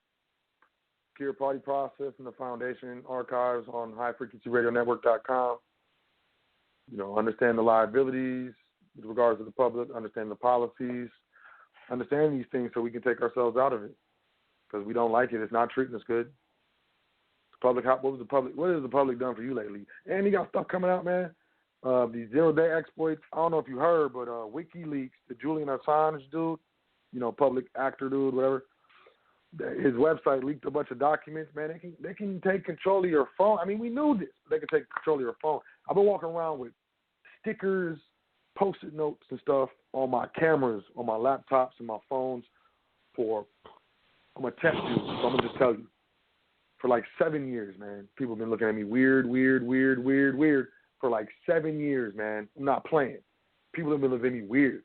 Cure Party Process and the Foundation archives on highfrequencyradionetwork.com. Understand the liabilities with regards to the public, understand the policies, understand these things so we can take ourselves out of it. Because we don't like it. It's not treating us good. What has the public done for you lately? And you got stuff coming out, man. These zero-day exploits. I don't know if you heard, but WikiLeaks, the Julian Assange dude, public actor dude, whatever, his website leaked a bunch of documents, man. They can take control of your phone. I mean, we knew this. They can take control of your phone. I've been walking around with stickers, Post-it notes and stuff on my cameras, on my laptops and my phones I'm going to test you, so I'm going to just tell you. For like 7 years, man. People have been looking at me weird for like 7 years, man. I'm not playing. People have been looking at me weird.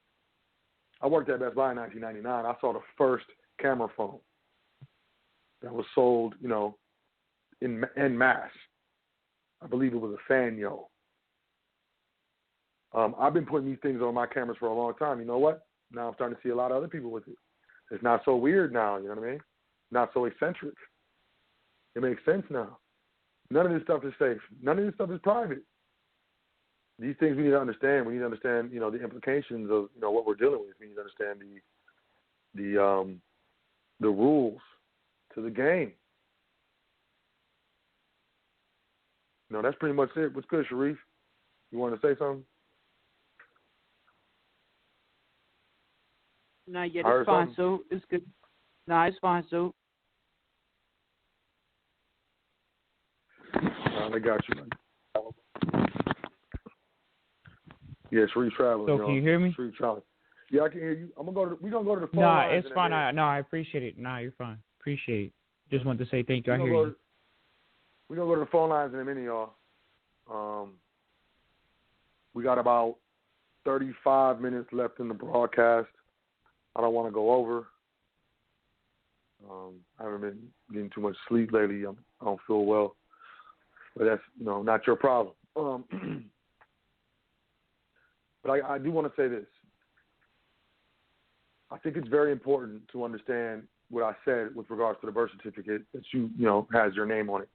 I worked at Best Buy in 1999. I saw the first camera phone that was sold, en masse. I believe it was a Sanyo. I've been putting these things on my cameras for a long time. You know what? Now I'm starting to see a lot of other people with it. It's not so weird now, you know what I mean? Not so eccentric. It makes sense now. None of this stuff is safe. None of this stuff is private. These things we need to understand. We need to understand, the implications of, what we're dealing with. We need to understand the rules to the game. That's pretty much it. What's good, Sharif? You want to say something? No, yeah, it's fine, so it's good. No, it's fine, so. I got you, man. Yeah, Sharif traveling. So can you hear me? Sharif traveling. Yeah, I can hear you. We're gonna go to the phone. Nah, it's fine. I appreciate it. Nah, you're fine. Appreciate it. Just wanted to say thank you. I hear you. We're gonna go to the phone lines in a minute, y'all. We got about 35 minutes left in the broadcast. I don't want to go over. I haven't been getting too much sleep lately. I don't feel well. But that's, not your problem. But I do want to say this. I think it's very important to understand what I said with regards to the birth certificate that has your name on it.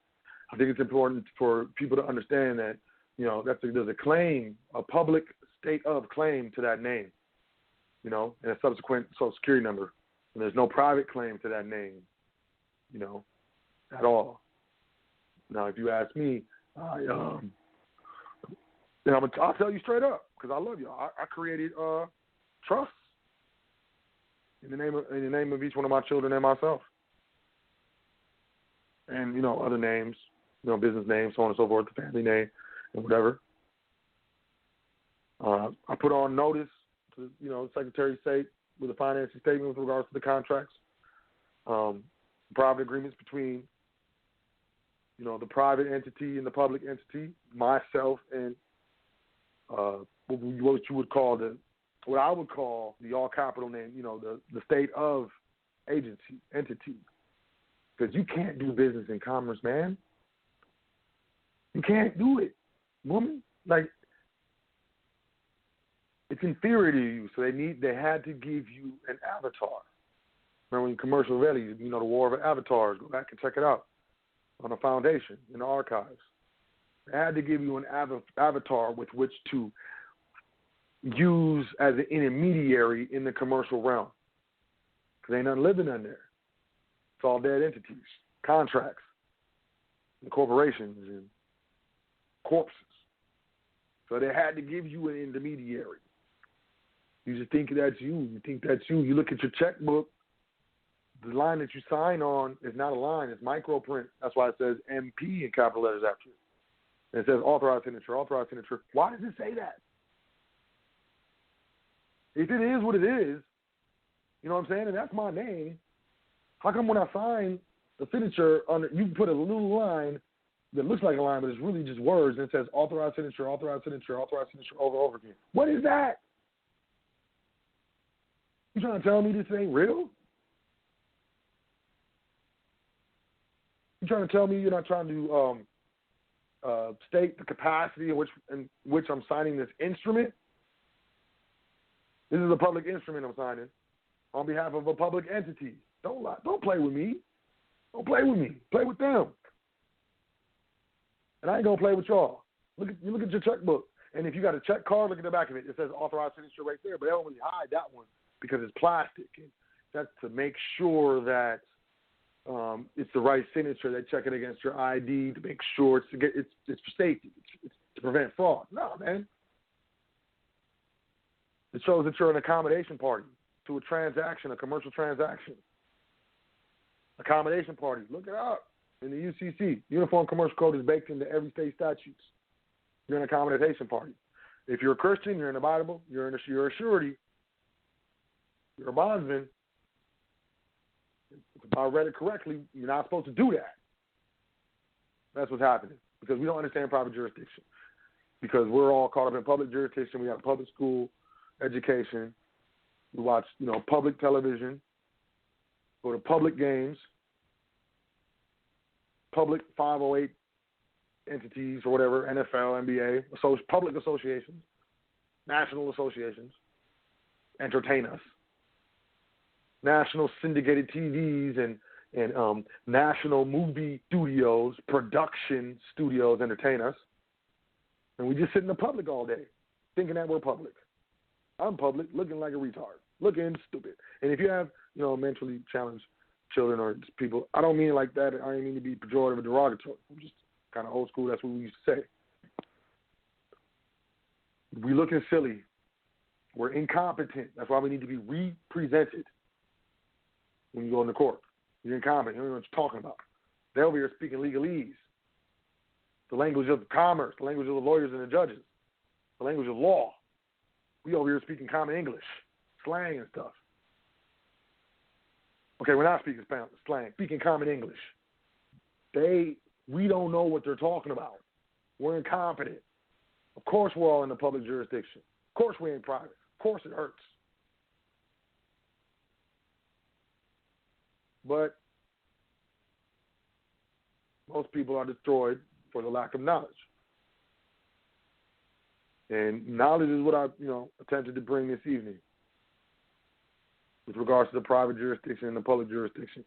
I think it's important for people to understand that, there's a claim, a public state of claim to that name. you know, and a subsequent Social Security number. And there's no private claim to that name, you know, at all. Now, if you ask me, I'll tell you straight up, because I love you. I created trusts in the name of each one of my children and myself, and, you know, other names, you know, business names, so on and so forth, the family name and whatever. I put on notice to, you know, the Secretary of State with a financing statement with regards to the contracts, private agreements between, you know, the private entity and the public entity, myself and what you would call what I would call the all capital name, you know, the state of agency, entity. Because you can't do business in commerce, man. You can't do it, woman. Like, it's inferior to you, so they had to give you an avatar. Remember in Commercial Valley, you know, the War of Avatars. Go back and check it out on the foundation, in the archives. They had to give you an avatar with which to use as an intermediary in the commercial realm. Because ain't nothing living in there. It's all dead entities, contracts, and corporations, and corpses. So they had to give you an intermediary. You just think that's you. You think that's you. You look at your checkbook, the line that you sign on is not a line. It's microprint. That's why it says MP in capital letters after it. And it says authorized signature, authorized signature. Why does it say that? If it is what it is, you know what I'm saying, and that's my name, how come when I sign the signature, you put a little line that looks like a line, but it's really just words, and it says authorized signature, authorized signature, authorized signature over and over again? What is that? You trying to tell me this ain't real? You trying to tell me you're not trying to state the capacity in which I'm signing this instrument? This is a public instrument I'm signing on behalf of a public entity. Don't lie. Don't play with me. Don't play with me. Play with them. And I ain't gonna play with y'all. Look at your checkbook, and if you got a check card, look at the back of it. It says authorized signature right there, but they don't really hide that one because it's plastic. And that's to make sure that it's the right signature. They check it against your ID to make sure it's for safety. It's to prevent fraud. No, man. It shows that you're an accommodation party to a transaction, a commercial transaction. Accommodation party. Look it up in the UCC. Uniform Commercial Code is baked into every state statutes. You're an accommodation party. If you're a Christian, you're an abidable. You're a surety. You're a bondsman. If I read it correctly, you're not supposed to do that. That's what's happening because we don't understand private jurisdiction. Because we're all caught up in public jurisdiction. We have public school education. We watch, you know, public television. Go to public games. Public 508 entities or whatever, NFL, NBA, public associations, national associations, entertain us. National syndicated TVs and national movie studios, production studios entertain us. And we just sit in the public all day thinking that we're public. I'm public, looking like a retard, looking stupid. And if you have, you know, mentally challenged children or just people, I don't mean it like that. I don't mean to be pejorative or derogatory. I'm just kind of old school. That's what we used to say. We looking silly. We're incompetent. That's why we need to be represented when you go into court. You're incompetent. You don't know what you're talking about. They're over here speaking legalese, the language of commerce, the language of the lawyers and the judges, the language of law. We over here speaking common English, slang and stuff. Okay, we're not speaking slang, speaking common English. We don't know what they're talking about. We're incompetent. Of course we're all in the public jurisdiction. Of course we ain't private. Of course it hurts. But most people are destroyed for the lack of knowledge. And knowledge is what I, attempted to bring this evening with regards to the private jurisdiction and the public jurisdiction.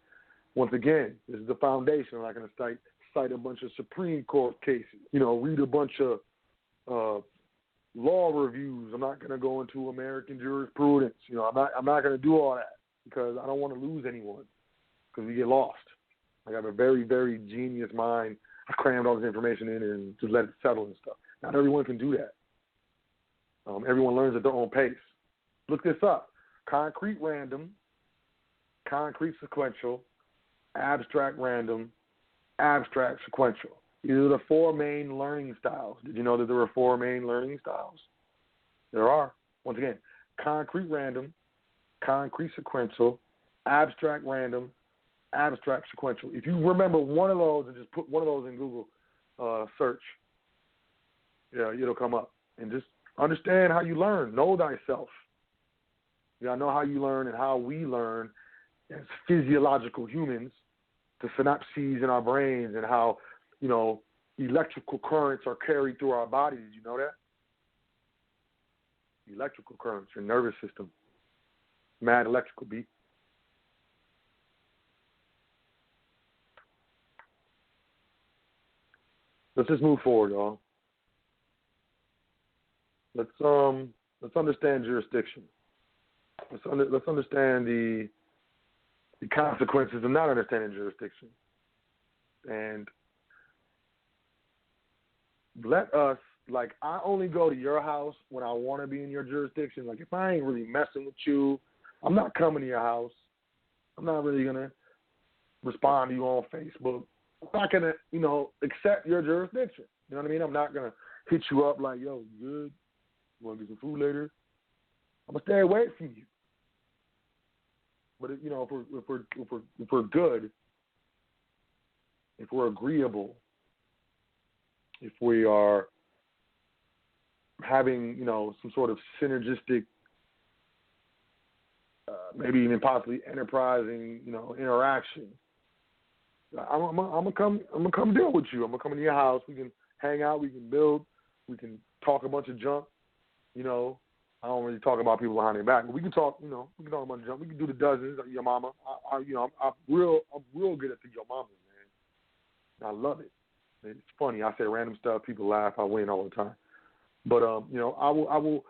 Once again, this is the foundation. I'm not going to cite a bunch of Supreme Court cases, read a bunch of, law reviews. I'm not going to go into American jurisprudence. I'm not going to do all that because I don't want to lose anyone because we get lost. I have a very, very genius mind. I crammed all this information in and just let it settle and stuff. Not everyone can do that. Everyone learns at their own pace. Look this up. Concrete random, concrete sequential, abstract random, abstract sequential. These are the four main learning styles. Did you know that there were four main learning styles? There are. Once again, concrete random, concrete sequential, abstract random, abstract sequential. If you remember one of those and just put one of those in Google search, it'll come up. And just understand how you learn. Know thyself. You gotta know how you learn and how we learn as physiological humans, the synapses in our brains and how, electrical currents are carried through our bodies. Did you know that? Electrical currents, your nervous system. Mad electrical beat. Let's just move forward, y'all. Let's understand jurisdiction. Let's understand the consequences of not understanding jurisdiction. And let us, I only go to your house when I want to be in your jurisdiction. If I ain't really messing with you, I'm not coming to your house. I'm not really going to respond to you on Facebook. I'm not going to, accept your jurisdiction. You know what I mean? I'm not going to hit you up like, yo, you good? You want to get some food later? I'm going to stay away from you. But, if we're good, if we're agreeable, if we are having, some sort of synergistic, maybe even possibly enterprising, interaction, I'm gonna come deal with you. I'm gonna come into your house. We can hang out. We can build. We can talk a bunch of junk. I don't really talk about people behind their back, but we can talk. We can talk a bunch of junk. We can do the dozens. Your mama. I'm real good at the your mama, man. I love it. It's funny. I say random stuff. People laugh. I win all the time. But I will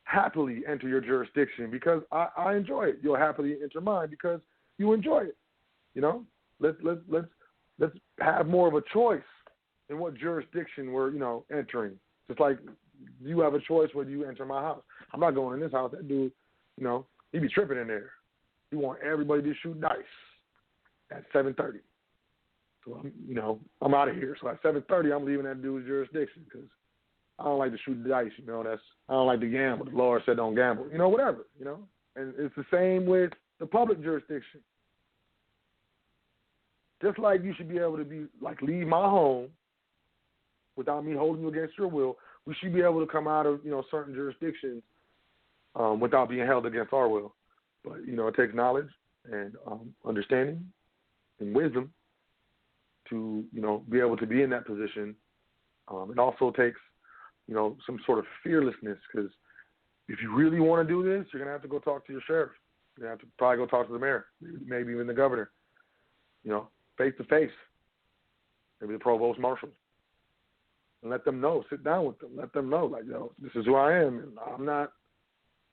happily enter your jurisdiction because I enjoy it. You'll happily enter mine because you enjoy it. Let's have more of a choice in what jurisdiction we're entering. Just like you have a choice whether you enter my house. I'm not going in this house. That dude, he be tripping in there. He want everybody to shoot dice at 7:30. So I'm out of here. So at 7:30, I'm leaving that dude's jurisdiction because I don't like to shoot the dice. I don't like to gamble. The Lord said don't gamble. Whatever. And it's the same with the public jurisdiction. Just like you should be able to leave my home without me holding you against your will, we should be able to come out of, certain jurisdictions without being held against our will. But, it takes knowledge and understanding and wisdom to, be able to be in that position. It also takes, some sort of fearlessness because if you really want to do this, you're going to have to go talk to your sheriff. You're going to have to probably go talk to the mayor, maybe even the governor, face to face, maybe the provost marshal. And let them know, sit down with them, let them know, this is who I am. And I'm not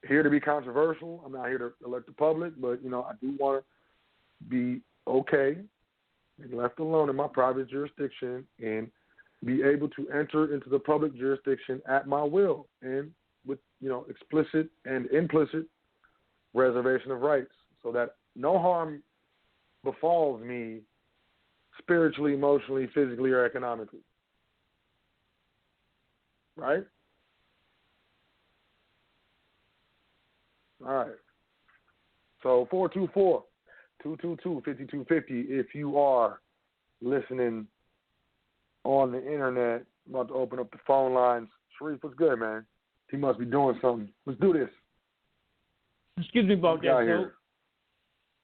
here to be controversial. I'm not here to elect the public, but, I do want to be okay and left alone in my private jurisdiction and be able to enter into the public jurisdiction at my will and with, explicit and implicit reservation of rights so that no harm befalls me spiritually, emotionally, physically, or economically. Right? All right. So 424-222-5250 if you are listening on the internet. I'm about to open up the phone lines. Sharif, what's good, man? He must be doing something. Let's do this. Excuse me about that, so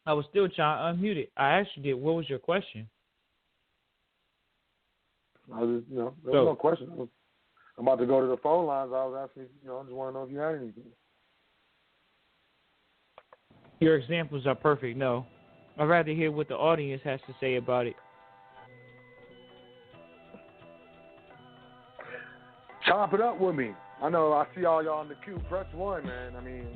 I was still trying to unmute it. I asked you did. What was your question? There's no question. I'm about to go to the phone lines. I was asking, I just want to know if you had anything. Your examples are perfect. No. I'd rather hear what the audience has to say about it. Chop it up with me. I know I see all y'all in the queue. Press 1, man. I mean,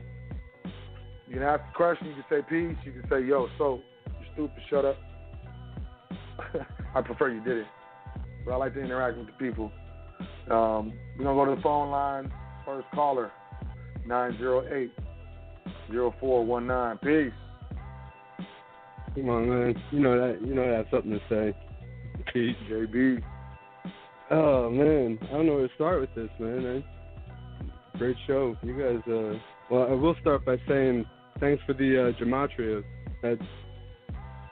you can ask a question. You can say peace. You can say, yo, so, you stupid, shut up. I prefer you did it. But I like to interact with the people. We're going to go to the phone line. First caller, 908-0419. Peace. Come on, man. You know that I have something to say. Peace. JB. Oh, man. I don't know where to start with this, man. Great show. You guys, well, I will start by saying thanks for the gematria. That's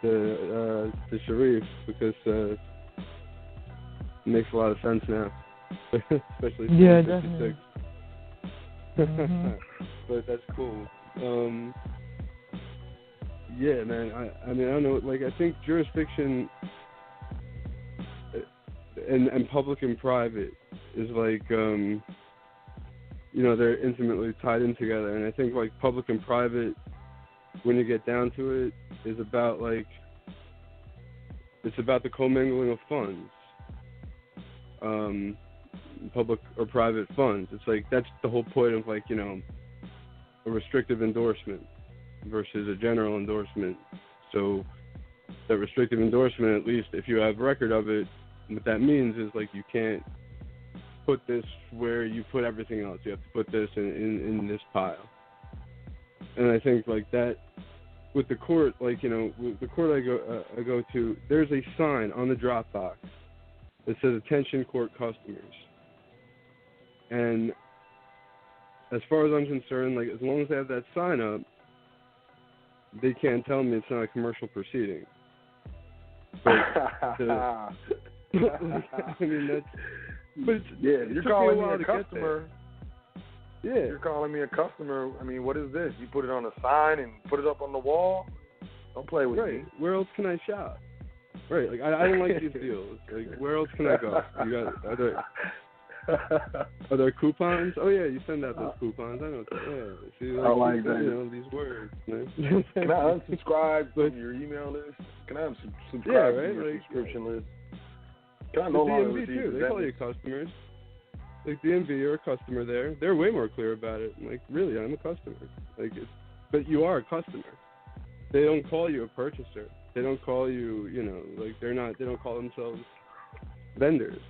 the Sharif, because it makes a lot of sense now. Especially 456. Definitely. But that's cool. Yeah, man. I mean, I don't know. Like, I think jurisdiction and public and private is like, they're intimately tied in together. And I think like public and private, when you get down to it, is about like, it's about the commingling of funds, public or private funds. It's like, that's the whole point of like, a restrictive endorsement versus a general endorsement. So that restrictive endorsement, at least if you have record of it, what that means is like you can't put this where you put everything else. You have to put this in this pile. And I think like that with the court, like with the court I go to, there's a sign on the drop box that says "Attention Court Customers." And as far as I'm concerned, like as long as they have that sign up, they can't tell me it's not a commercial proceeding. But I mean, that's. But you're calling me a customer. Yeah. You're calling me a customer. I mean, what is this? You put it on a sign and put it up on the wall? Don't play with me. Where else can I shop? Right. Like I don't like these deals. Like where else can I go? Are there coupons? Oh yeah, you send out those coupons. I know. Yeah. See, I like that. These words. Man. Can I unsubscribe from your email list? Can I subscribe to your subscription list? Can I no longer DMV too. They call you customers. Like DMV, you're a customer there. They're way more clear about it. I'm like, really, I'm a customer. Like, but you are a customer. They don't call you a purchaser. They don't call you, like they don't call themselves vendors.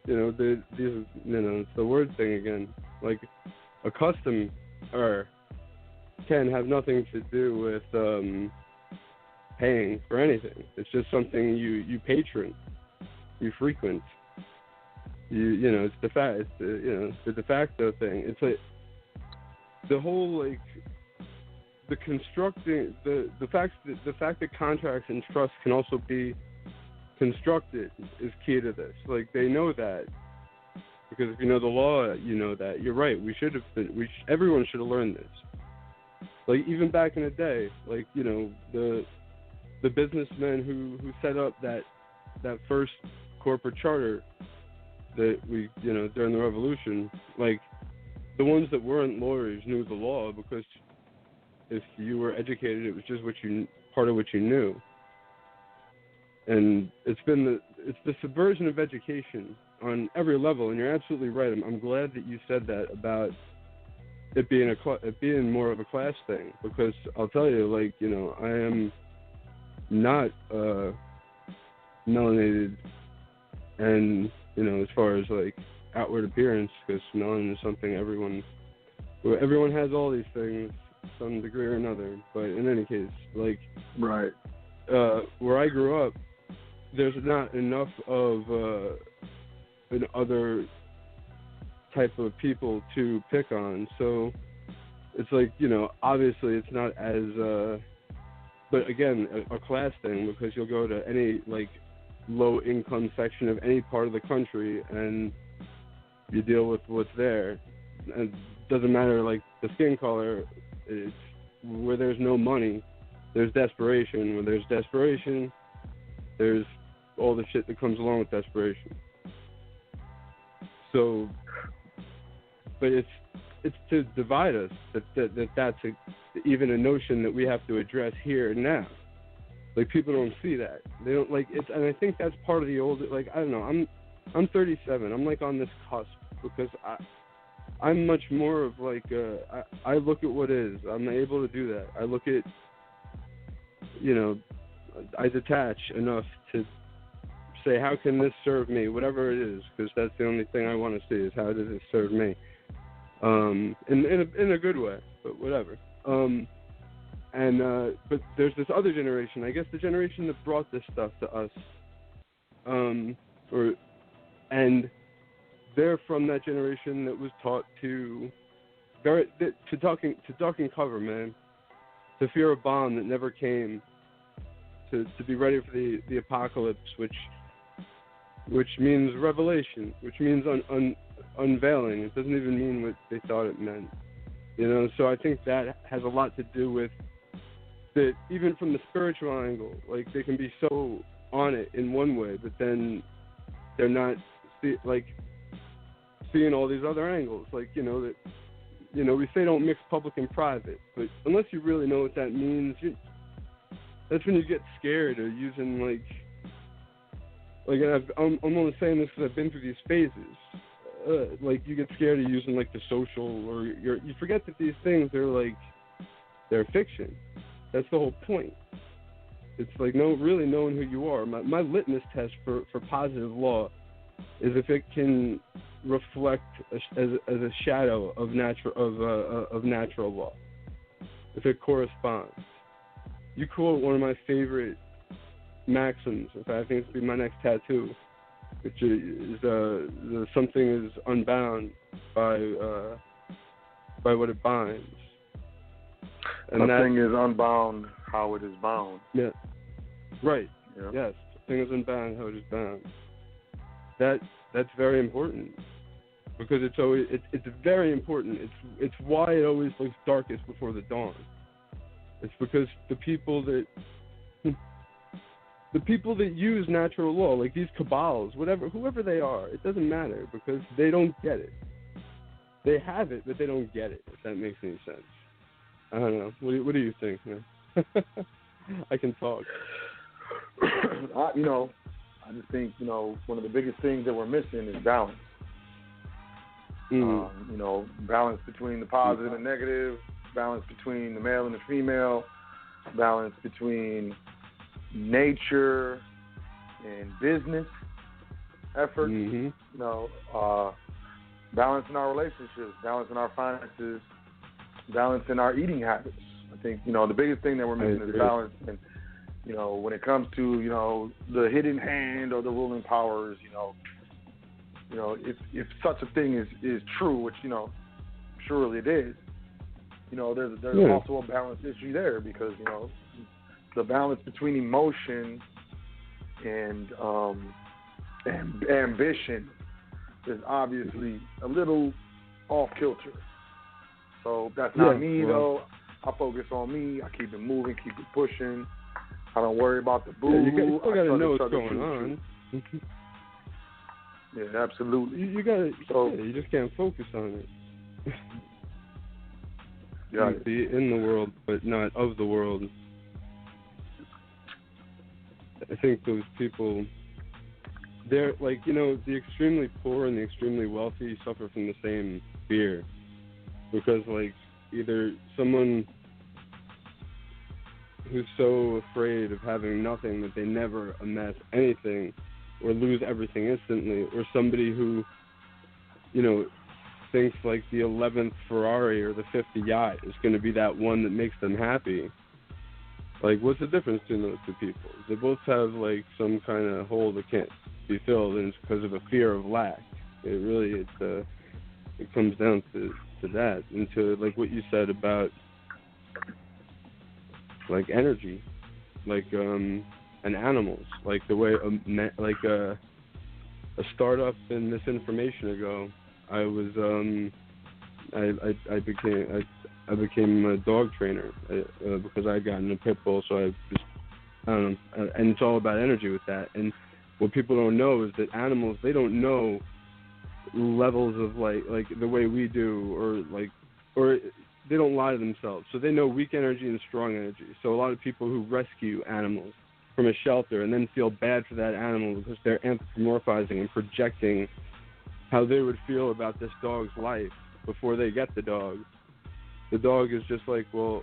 It's the word thing again. Like a customer can have nothing to do with paying for anything. It's just something you patron, you frequent. It's the de facto thing. It's like the whole like the constructing the fact that contracts and trusts can also be constructed is key to this. Like they know that because if you know the law, you know that. You're right. Everyone should have learned this. Like even back in the day, like the businessmen who set up that first corporate charter that we during the revolution, like the ones that weren't lawyers knew the law because if you were educated, it was just part of what you knew. And it's the subversion of education on every level, and you're absolutely right. I'm glad that you said that about it being more of a class thing, because I'll tell you, like I am not melanated, and as far as like outward appearance, because melanin is something everyone has all these things to some degree or another. But in any case, like right, where I grew up, there's not enough of an other type of people to pick on. So it's like, obviously it's not as, but again, a class thing, because you'll go to any like low income section of any part of the country and you deal with what's there. And it doesn't matter like the skin color. It's where there's no money, there's desperation. When there's desperation, there's all the shit that comes along with desperation. So, but it's to divide us. That's even a notion that we have to address here and now. Like people don't see that. They don't like it, and I think that's part of the old. Like I don't know. I'm 37. I'm like on this cusp because I'm much more of like I look at what is. I'm able to do that. I look at, I detach enough to say, how can this serve me, whatever it is, because that's the only thing I want to see is how does it serve me, in a good way, but whatever. But there's this other generation, I guess the generation that brought this stuff to us, and they're from that generation that was taught to duck and cover, man, to fear a bomb that never came, to be ready for the apocalypse, which means revelation, which means unveiling. It doesn't even mean what they thought it meant, So I think that has a lot to do with that. Even from the spiritual angle, like they can be so on it in one way, but then they're not seeing all these other angles, that we say don't mix public and private, but unless you really know what that means, that's when you get scared of using and I'm only saying this because I've been through these phases. You get scared of using the social, or you forget that these things they're fiction. That's the whole point. It's really knowing who you are. My litmus test for positive law is if it can reflect as a shadow of natural law. If it corresponds. You quote one of my favorite maxims. In fact, I think it's be my next tattoo, which is something is unbound by what it binds. And Nothing is unbound how it is bound. Yeah. Right. Yeah. Yes. Nothing is unbound how it is bound. That's very important, because it's very important. It's why it always looks darkest before the dawn. It's because the people that use natural law, like these cabals, whoever they are, it doesn't matter, because they don't get it. They have it, but they don't get it, if that makes any sense. I don't know. What do you think, man? I can talk. I just think, one of the biggest things that we're missing is balance. Balance between the positive and negative, balance between the male and the female, balance between nature and business efforts, balance in our relationships, balance in our finances, balance in our eating habits. I think, the biggest thing that we're missing is balance. And, when it comes to, the hidden hand or the ruling powers, if such a thing is true, which, surely it is, there's also a balance issue there, because, the balance between emotion and ambition is obviously a little off kilter. So that's not me, though. I focus on me. I keep it moving, keep it pushing. I don't worry about the boo. You still got to know what's going on. Yeah, absolutely. You got to. You just can't focus on it. Yeah. Be in the world, but not of the world. I think those people, they're the extremely poor and the extremely wealthy suffer from the same fear, because either someone who's so afraid of having nothing that they never amass anything or lose everything instantly, or somebody who, thinks the 11th Ferrari or the 50th yacht is going to be that one that makes them happy. What's the difference between those two people? They both have some kind of hole that can't be filled, and it's because of a fear of lack. It comes down to that, and to what you said about energy, and animals, the way a startup in this information ago, I was I became a dog trainer because I had gotten a pit bull, so I don't know, and it's all about energy with that. And what people don't know is that animals, they don't know levels of the way we do, or they don't lie to themselves. So they know weak energy and strong energy. So a lot of people who rescue animals from a shelter and then feel bad for that animal because they're anthropomorphizing and projecting how they would feel about this dog's life before they get the dog. The dog is just like, well,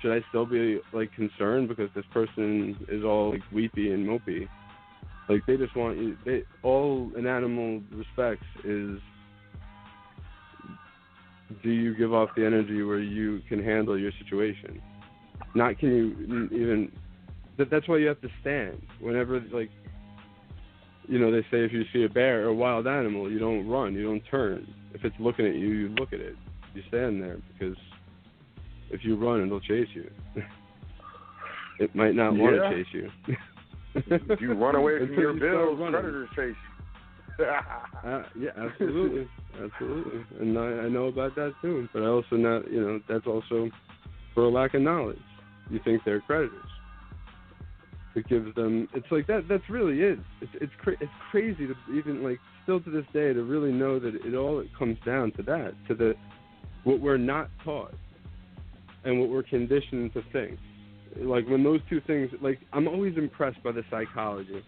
should I still be like concerned because this person is all like weepy and mopey? Like they just want you. All an animal respects is, do you give off the energy where you can handle your situation? Not can you even. That's why you have to stand whenever, like, you know, they say if you see a bear or a wild animal, you don't run, you don't turn. If it's looking at you, you look at it. You stand there because if you run, it'll chase you. It might not want to chase you. If you run away from your bills, predators chase you. Yeah, absolutely, absolutely, and I know about that too. But I also not, you know, that's also for a lack of knowledge. You think they're predators. It gives them. It's like that. That's really it. It's crazy to even like still to this day to really know that it comes down to that, to the what we're not taught and what we're conditioned to think. Like when those two things, like I'm always impressed by the psychology,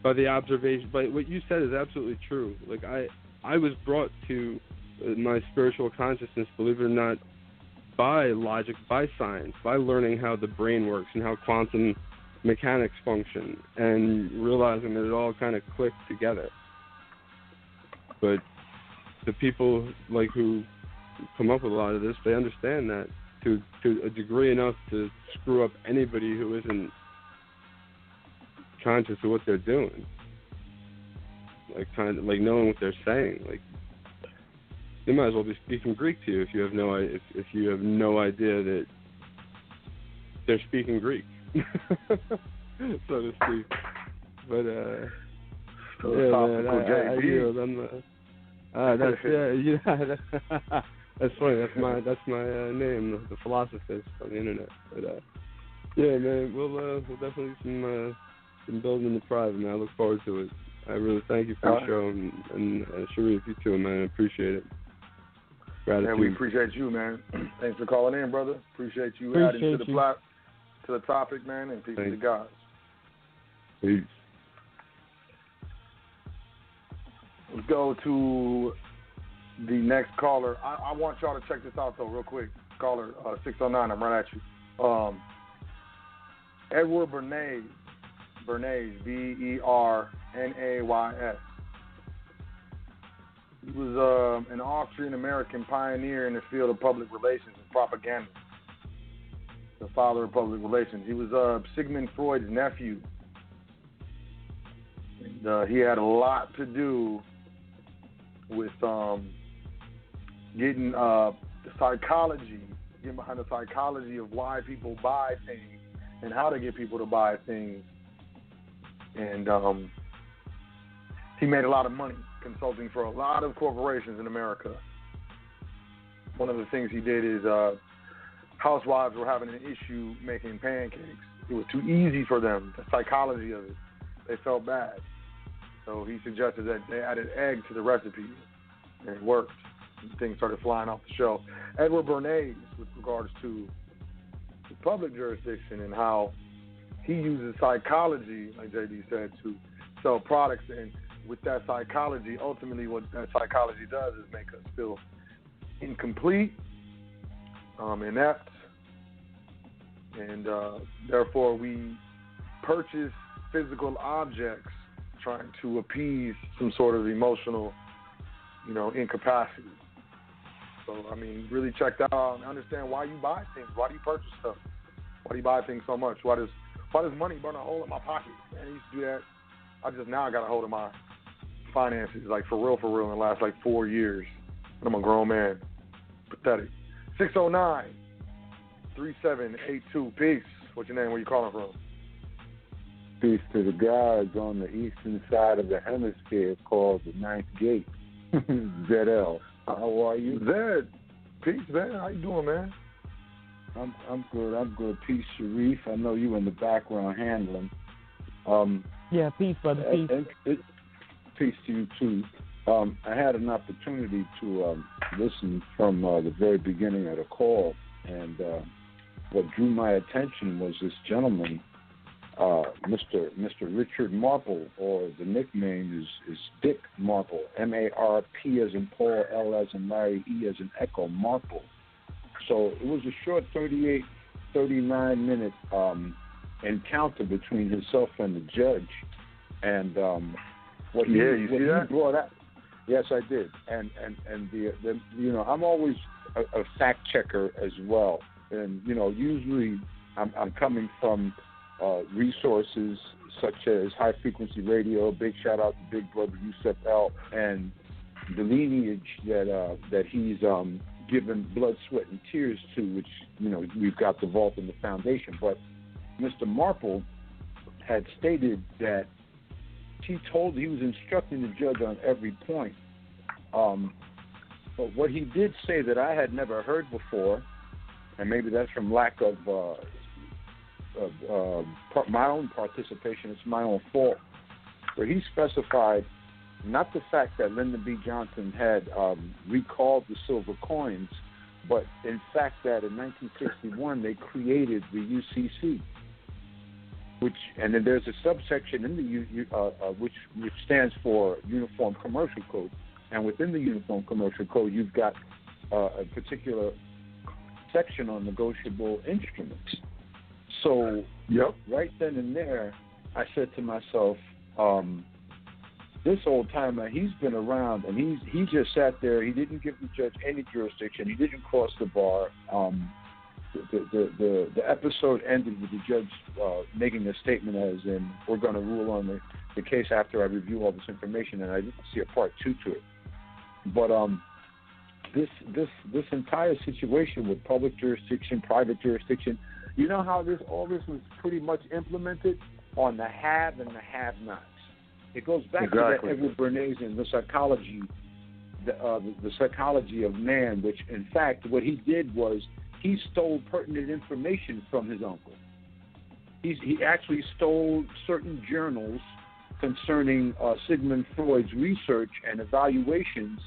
by the observation, by what you said is absolutely true. Like I was brought to my spiritual consciousness, believe it or not, by logic, by science, by learning how the brain works and how quantum mechanics function, and realizing that it all kind of clicked together. But the people like who come up with a lot of this, they understand that to a degree enough to screw up anybody who isn't conscious of what they're doing. Like kind of like knowing what they're saying. Like they might as well be speaking Greek to you if you have no idea that they're speaking Greek, so to speak. But I yield. That's funny. That's my name, the philosophist on the internet. But yeah, man, we'll definitely some building in the private, man. I look forward to it. I really thank you for the show, and Sharif, you too, man. I appreciate it. Gratitude. And we appreciate you, man. Thanks for calling in, brother. Appreciate you adding to the topic, man, and peace to the gods. Peace. Let's go to the next caller. I want y'all to check this out, though, real quick. Caller 609, I'm right at you. Edward Bernays, Bernays, He was an Austrian-American pioneer in the field of public relations and propaganda. The father of public relations. He was Sigmund Freud's nephew. And, he had a lot to do with getting the psychology, getting behind the psychology of why people buy things and how to get people to buy things. And he made a lot of money consulting for a lot of corporations in America. One of the things he did is housewives were having an issue making pancakes. It was too easy for them, the psychology of it. They felt bad. So he suggested that they added egg to the recipe, and it worked. And things started flying off the shelf. Edward Bernays, with regards to the public jurisdiction and how he uses psychology, like JB said, to sell products. And with that psychology, ultimately what that psychology does is make us feel incomplete, inept, and therefore we purchase physical objects trying to appease some sort of emotional, incapacity. So, I mean, really check that out and understand why you buy things. Why do you purchase stuff? Why do you buy things so much? Why does money burn a hole in my pocket? Man, I used to do that. I got a hold of my finances, like for real, in the last 4 years. And I'm a grown man. Pathetic. 609-3782. Peace. What's your name? Where you calling from? Peace to the gods on the eastern side of the hemisphere called the Ninth Gate. ZL. How are you? Zed. Peace, man. How you doing, man? I'm good. Peace, Sharif. I know you in the background handling. Yeah, peace, brother. Peace. Peace to you, too. I had an opportunity to listen from the very beginning of the call, and what drew my attention was this gentleman Mr. Richard Marple, or the nickname is Dick Marple, M-A-R-P as in Paul, L as in Larry, E as in Echo, Marple. So it was a short 38, 39-minute encounter between himself and the judge. And what he brought out. Yes, I did. And the I'm always a fact checker as well. And usually I'm coming from resources such as High Frequency Radio. Big shout out to Big Brother Yusef L. and the lineage that he's given blood, sweat, and tears to, which we've got the vault and the foundation. But Mr. Marple had stated that he was instructing the judge on every point. But what he did say that I had never heard before, and maybe that's from lack of my own participation, it's my own fault, where he specified not the fact that Lyndon B. Johnson had recalled the silver coins, but in fact that in 1961 they created the UCC, and then there's a subsection in the which stands for Uniform Commercial Code, and within the Uniform Commercial Code you've got a particular section on negotiable instruments. So right then and there, I said to myself, this old timer, he's been around, and he just sat there. He didn't give the judge any jurisdiction. He didn't cross the bar. The episode ended with the judge making a statement as in, we're going to rule on the case after I review all this information, and I didn't see a part two to it. But this entire situation with public jurisdiction, private jurisdiction, you know how all this was pretty much implemented on the have and the have-nots. It goes back to that Edward Bernays and the psychology, the psychology of man, which in fact what he did was he stole pertinent information from his uncle. He actually stole certain journals concerning Sigmund Freud's research and evaluations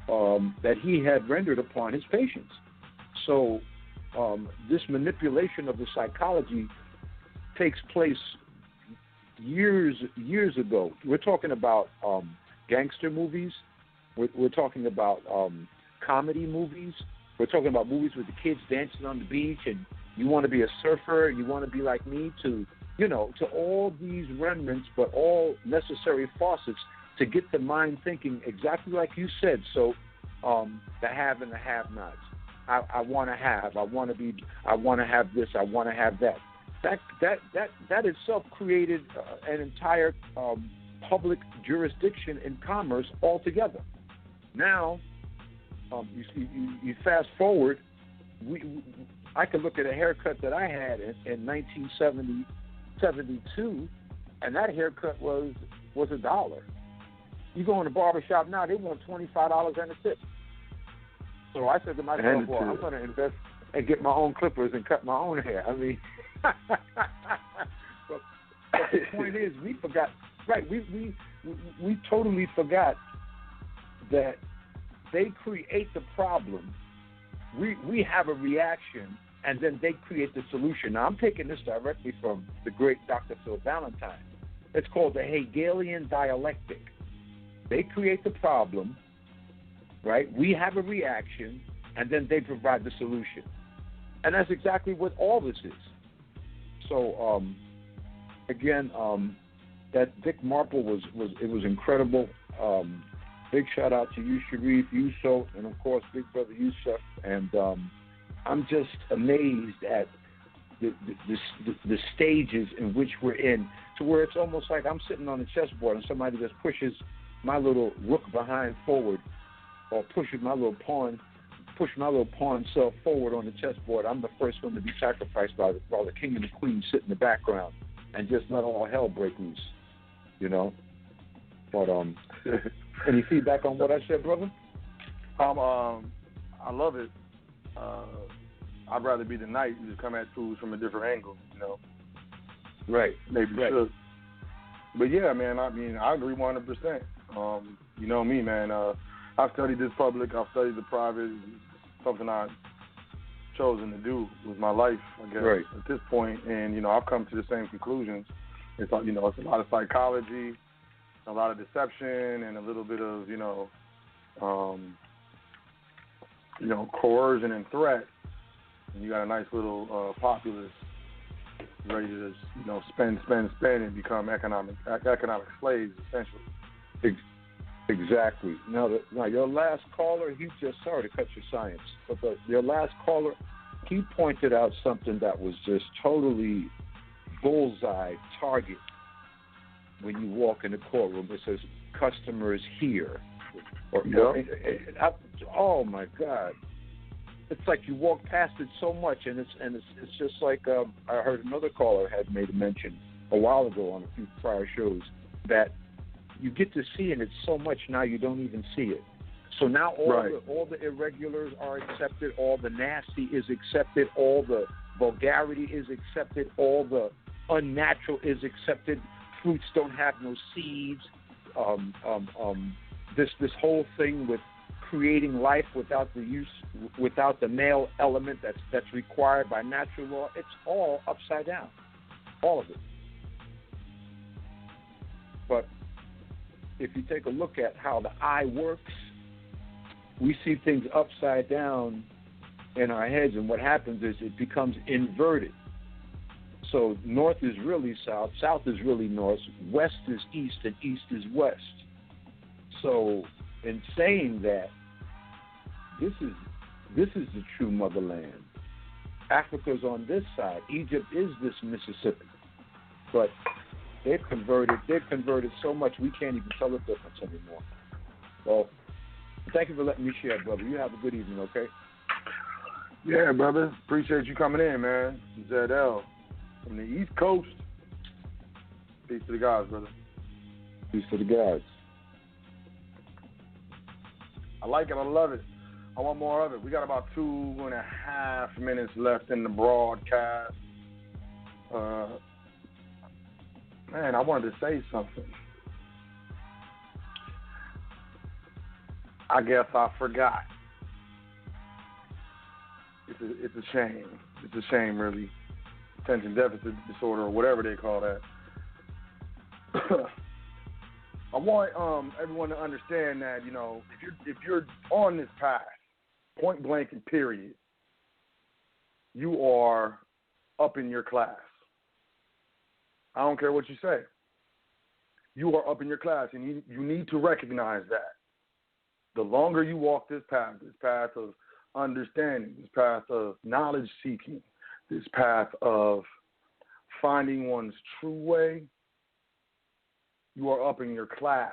that he had rendered upon his patients. So this manipulation of the psychology takes place years ago. We're talking about gangster movies. We're talking about comedy movies. We're talking about movies with the kids dancing on the beach, and you want to be a surfer, you want to be like me, to all these remnants, but all necessary faucets to get the mind thinking exactly like you said. So the have and the have-nots. I want to have. I want to have this. I want to have that. That itself created an entire public jurisdiction in commerce altogether. Now, you fast forward. I could look at a haircut that I had in 1972, and that haircut was $1. You go in the barbershop now, they want $25 and a tip. So I said to myself, well, I'm going to invest and get my own clippers and cut my own hair. I mean, but the point is, we forgot. Right, we totally forgot that they create the problem. We have a reaction, and then they create the solution. Now, I'm taking this directly from the great Dr. Phil Valentine. It's called the Hegelian dialectic. They create the problem, right? We have a reaction, and then they provide the solution. And that's exactly what all this is. So, again, that Dick Marple was incredible. Big shout out to you, Sharif, Yusuf, and of course, Big Brother Yusuf. And I'm just amazed at the stages in which we're in, to where it's almost like I'm sitting on a chessboard and somebody just pushes my little rook behind forward, or pushes my little pawn self forward on the chessboard. I'm the first one to be sacrificed while the king and the queen sit in the background and just let all hell break loose, But any feedback on what I said, brother? I love it. I'd rather be the knight and just come at tools from a different angle, Right. Maybe right. should. But yeah, man, I agree 100%. You know me, man. I've studied this public. I've studied the private. It's something I chosen to do with my life, I guess, right. at this point. And, you know, I've come to the same conclusions. It's, you know, it's a lot of psychology, a lot of deception, and a little bit of, coercion and threat. And you got a nice little populace ready to, spend, and become economic slaves, essentially. Exactly. Now, your last caller, he just, sorry to cut your science, but your last caller, he pointed out something that was just totally bullseye target when you walk in the courtroom. It says, customers here. Oh, my God. It's like you walk past it so much, and it's just like I heard another caller had made a mention a while ago on a few prior shows that you get to see it so much now you don't even see it. So now all the irregulars are accepted, all the nasty is accepted, all the vulgarity is accepted, all the unnatural is accepted. Fruits don't have no seeds. This whole thing with creating life without the male element that's required by natural law, it's all upside down, all of it. But if you take a look at how the eye works, we see things upside down in our heads, and what happens is it becomes inverted. So north is really south, south is really north, west is east, and east is west. So in saying that, this is the true motherland. Africa's on this side. Egypt is this Mississippi. But they've converted so much we can't even tell the difference anymore. Well, thank you for letting me share, brother. You have a good evening, okay? Yeah, brother. Appreciate you coming in, man. ZL from the East Coast. Peace to the guys, brother. Peace to the guys. I like it. I love it. I want more of it. We got about 2.5 minutes left in the broadcast. Man, I wanted to say something. I guess I forgot. It's a shame. It's a shame, really. Attention deficit disorder or whatever they call that. I want everyone to understand that, if you're on this path, point blank and period, you are up in your class. I don't care what you say. You are up in your class, and you need to recognize that. The longer you walk this path of understanding, this path of knowledge seeking, this path of finding one's true way, you are up in your class.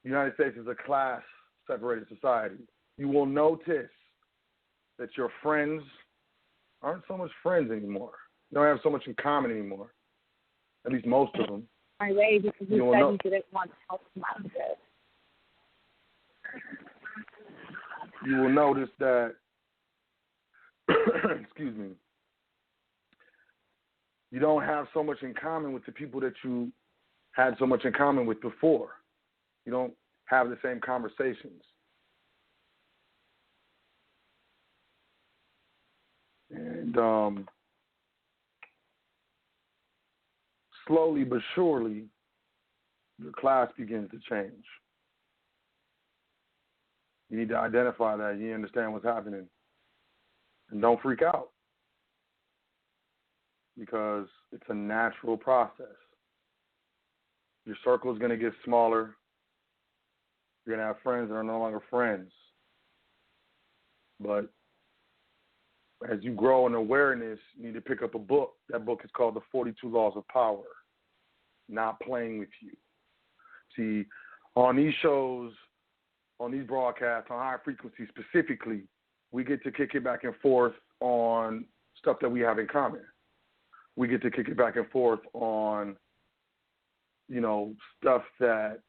The United States is a class-separated society. You will notice that your friends aren't so much friends anymore. You don't have so much in common anymore. At least most of them. My way, because you said you didn't want to help him out of it. You will notice that, excuse me, you don't have so much in common with the people that you had so much in common with before. You don't have the same conversations. And slowly but surely, your class begins to change. You need to identify that. You understand what's happening. And don't freak out, because it's a natural process. Your circle is going to get smaller. You're going to have friends that are no longer friends. But as you grow in awareness, you need to pick up a book. That book is called The 42 Laws of Power. Not playing with you. See, on these shows, on these broadcasts, on high frequency specifically, we get to kick it back and forth on stuff that we have in common. We get to kick it back and forth on, stuff that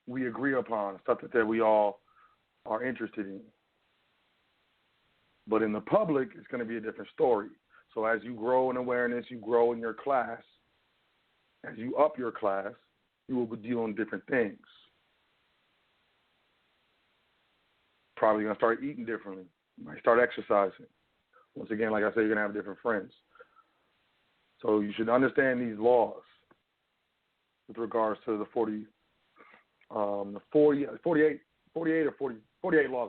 we agree upon, stuff that we all are interested in. But in the public, it's going to be a different story. So as you grow in awareness, you grow in your class. As you up your class, you will be dealing with different things. probably going to start eating differently. You might start exercising. Once again, like I said, you're going to have different friends. So you should understand these laws with regards to the 48 laws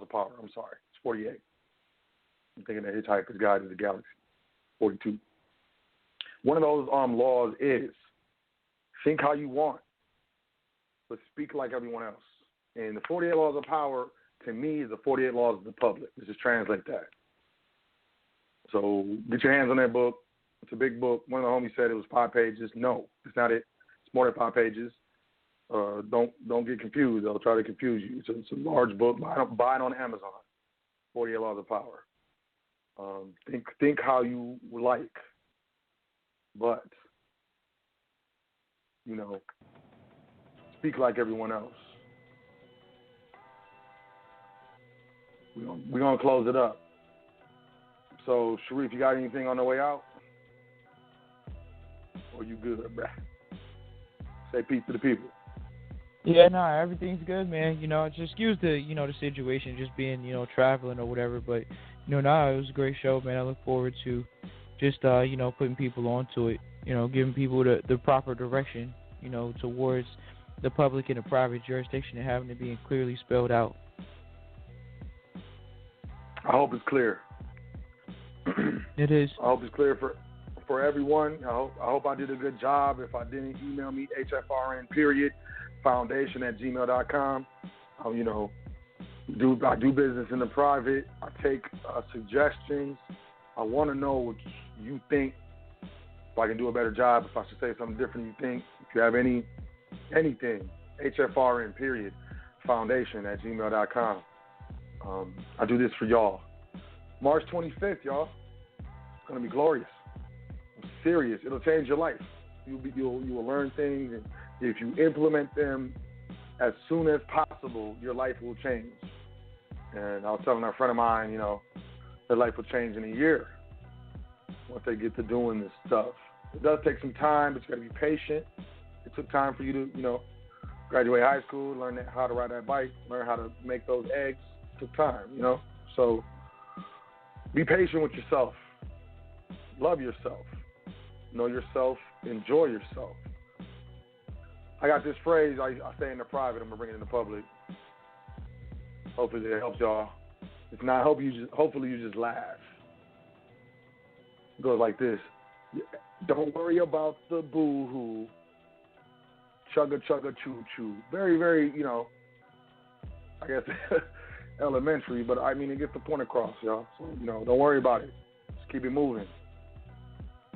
of power. I'm sorry. It's 48. I'm thinking that Hitchhiker's Guide to the Galaxy, 42. One of those laws is think how you want, but speak like everyone else. And the 48 laws of power, to me, is the 48 laws of the public. Let's just translate that. So get your hands on that book. It's a big book. One of the homies said it was 5 pages. No, it's not it. It's more than 5 pages. Don't get confused. They'll try to confuse you. It's a large book. Buy it on Amazon. 48 Laws of Power. Think how you like, but speak like everyone else. We're gonna close it up. So, Sharif, you got anything on the way out? Or you good, bruh? Say peace to the people. Yeah, no, everything's good, man. Just excuse the, the situation, just being, traveling or whatever. But, it was a great show, man. I look forward to just, putting people onto it, giving people the proper direction, towards the public and the private jurisdiction and having it being clearly spelled out. I hope it's clear. It is. I hope it's clear for everyone. I hope I did a good job. If I didn't, email me, hfrn.foundation@gmail.com. I do business in the private. I take suggestions. I want to know what you think. If I can do a better job, if I should say something different you think. If you have anything, hfrn.foundation@gmail.com. I do this for y'all. March 25th, y'all. It's going to be glorious. I'm serious. It'll change your life. You will learn things, and if you implement them as soon as possible, your life will change. And I was telling a friend of mine, their life will change in a year once they get to doing this stuff. It does take some time, but you got to be patient. It took time for you to, graduate high school, learn how to ride that bike, learn how to make those eggs. It took time, So be patient with yourself. Love yourself. Know yourself. Enjoy yourself. I got this phrase I say in the private. I'm going to bring it in the public. Hopefully it helps y'all. If not, hopefully you just laugh. It goes like this. Don't worry about the boo-hoo. Chugga, chugga, choo-choo. Very, very, I guess elementary, but I mean, it gets the point across, y'all. So, don't worry about it. Just keep it moving.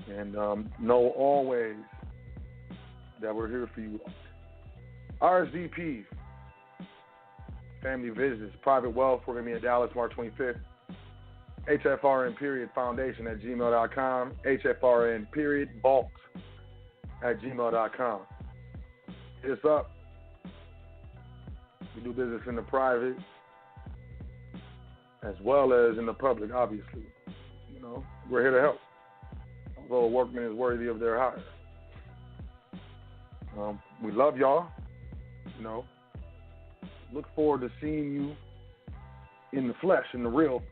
And know always that we're here for you. RSVP, family visits, private wealth. We're going to be in Dallas March 25th. HFRN.Foundation@gmail.com. HFRN.Vault@gmail.com. Hit us up. We do business in the private as well as in the public, obviously. We're here to help. Although a workman is worthy of their hire. We love y'all. Look forward to seeing you in the flesh, in the real,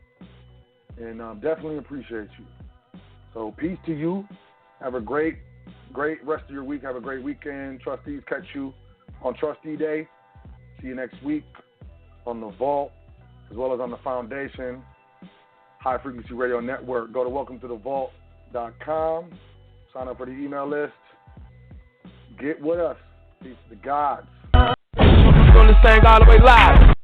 and definitely appreciate you. So peace to you. Have a great rest of your week. Have a great weekend. Trustees, catch you on Trustee Day. See you next week on the Vault, as well as on the Foundation High Frequency Radio Network. Go to welcometothevault.com. Sign up for the email list. Get with us. Peace to the gods. Doing this thing all the way live.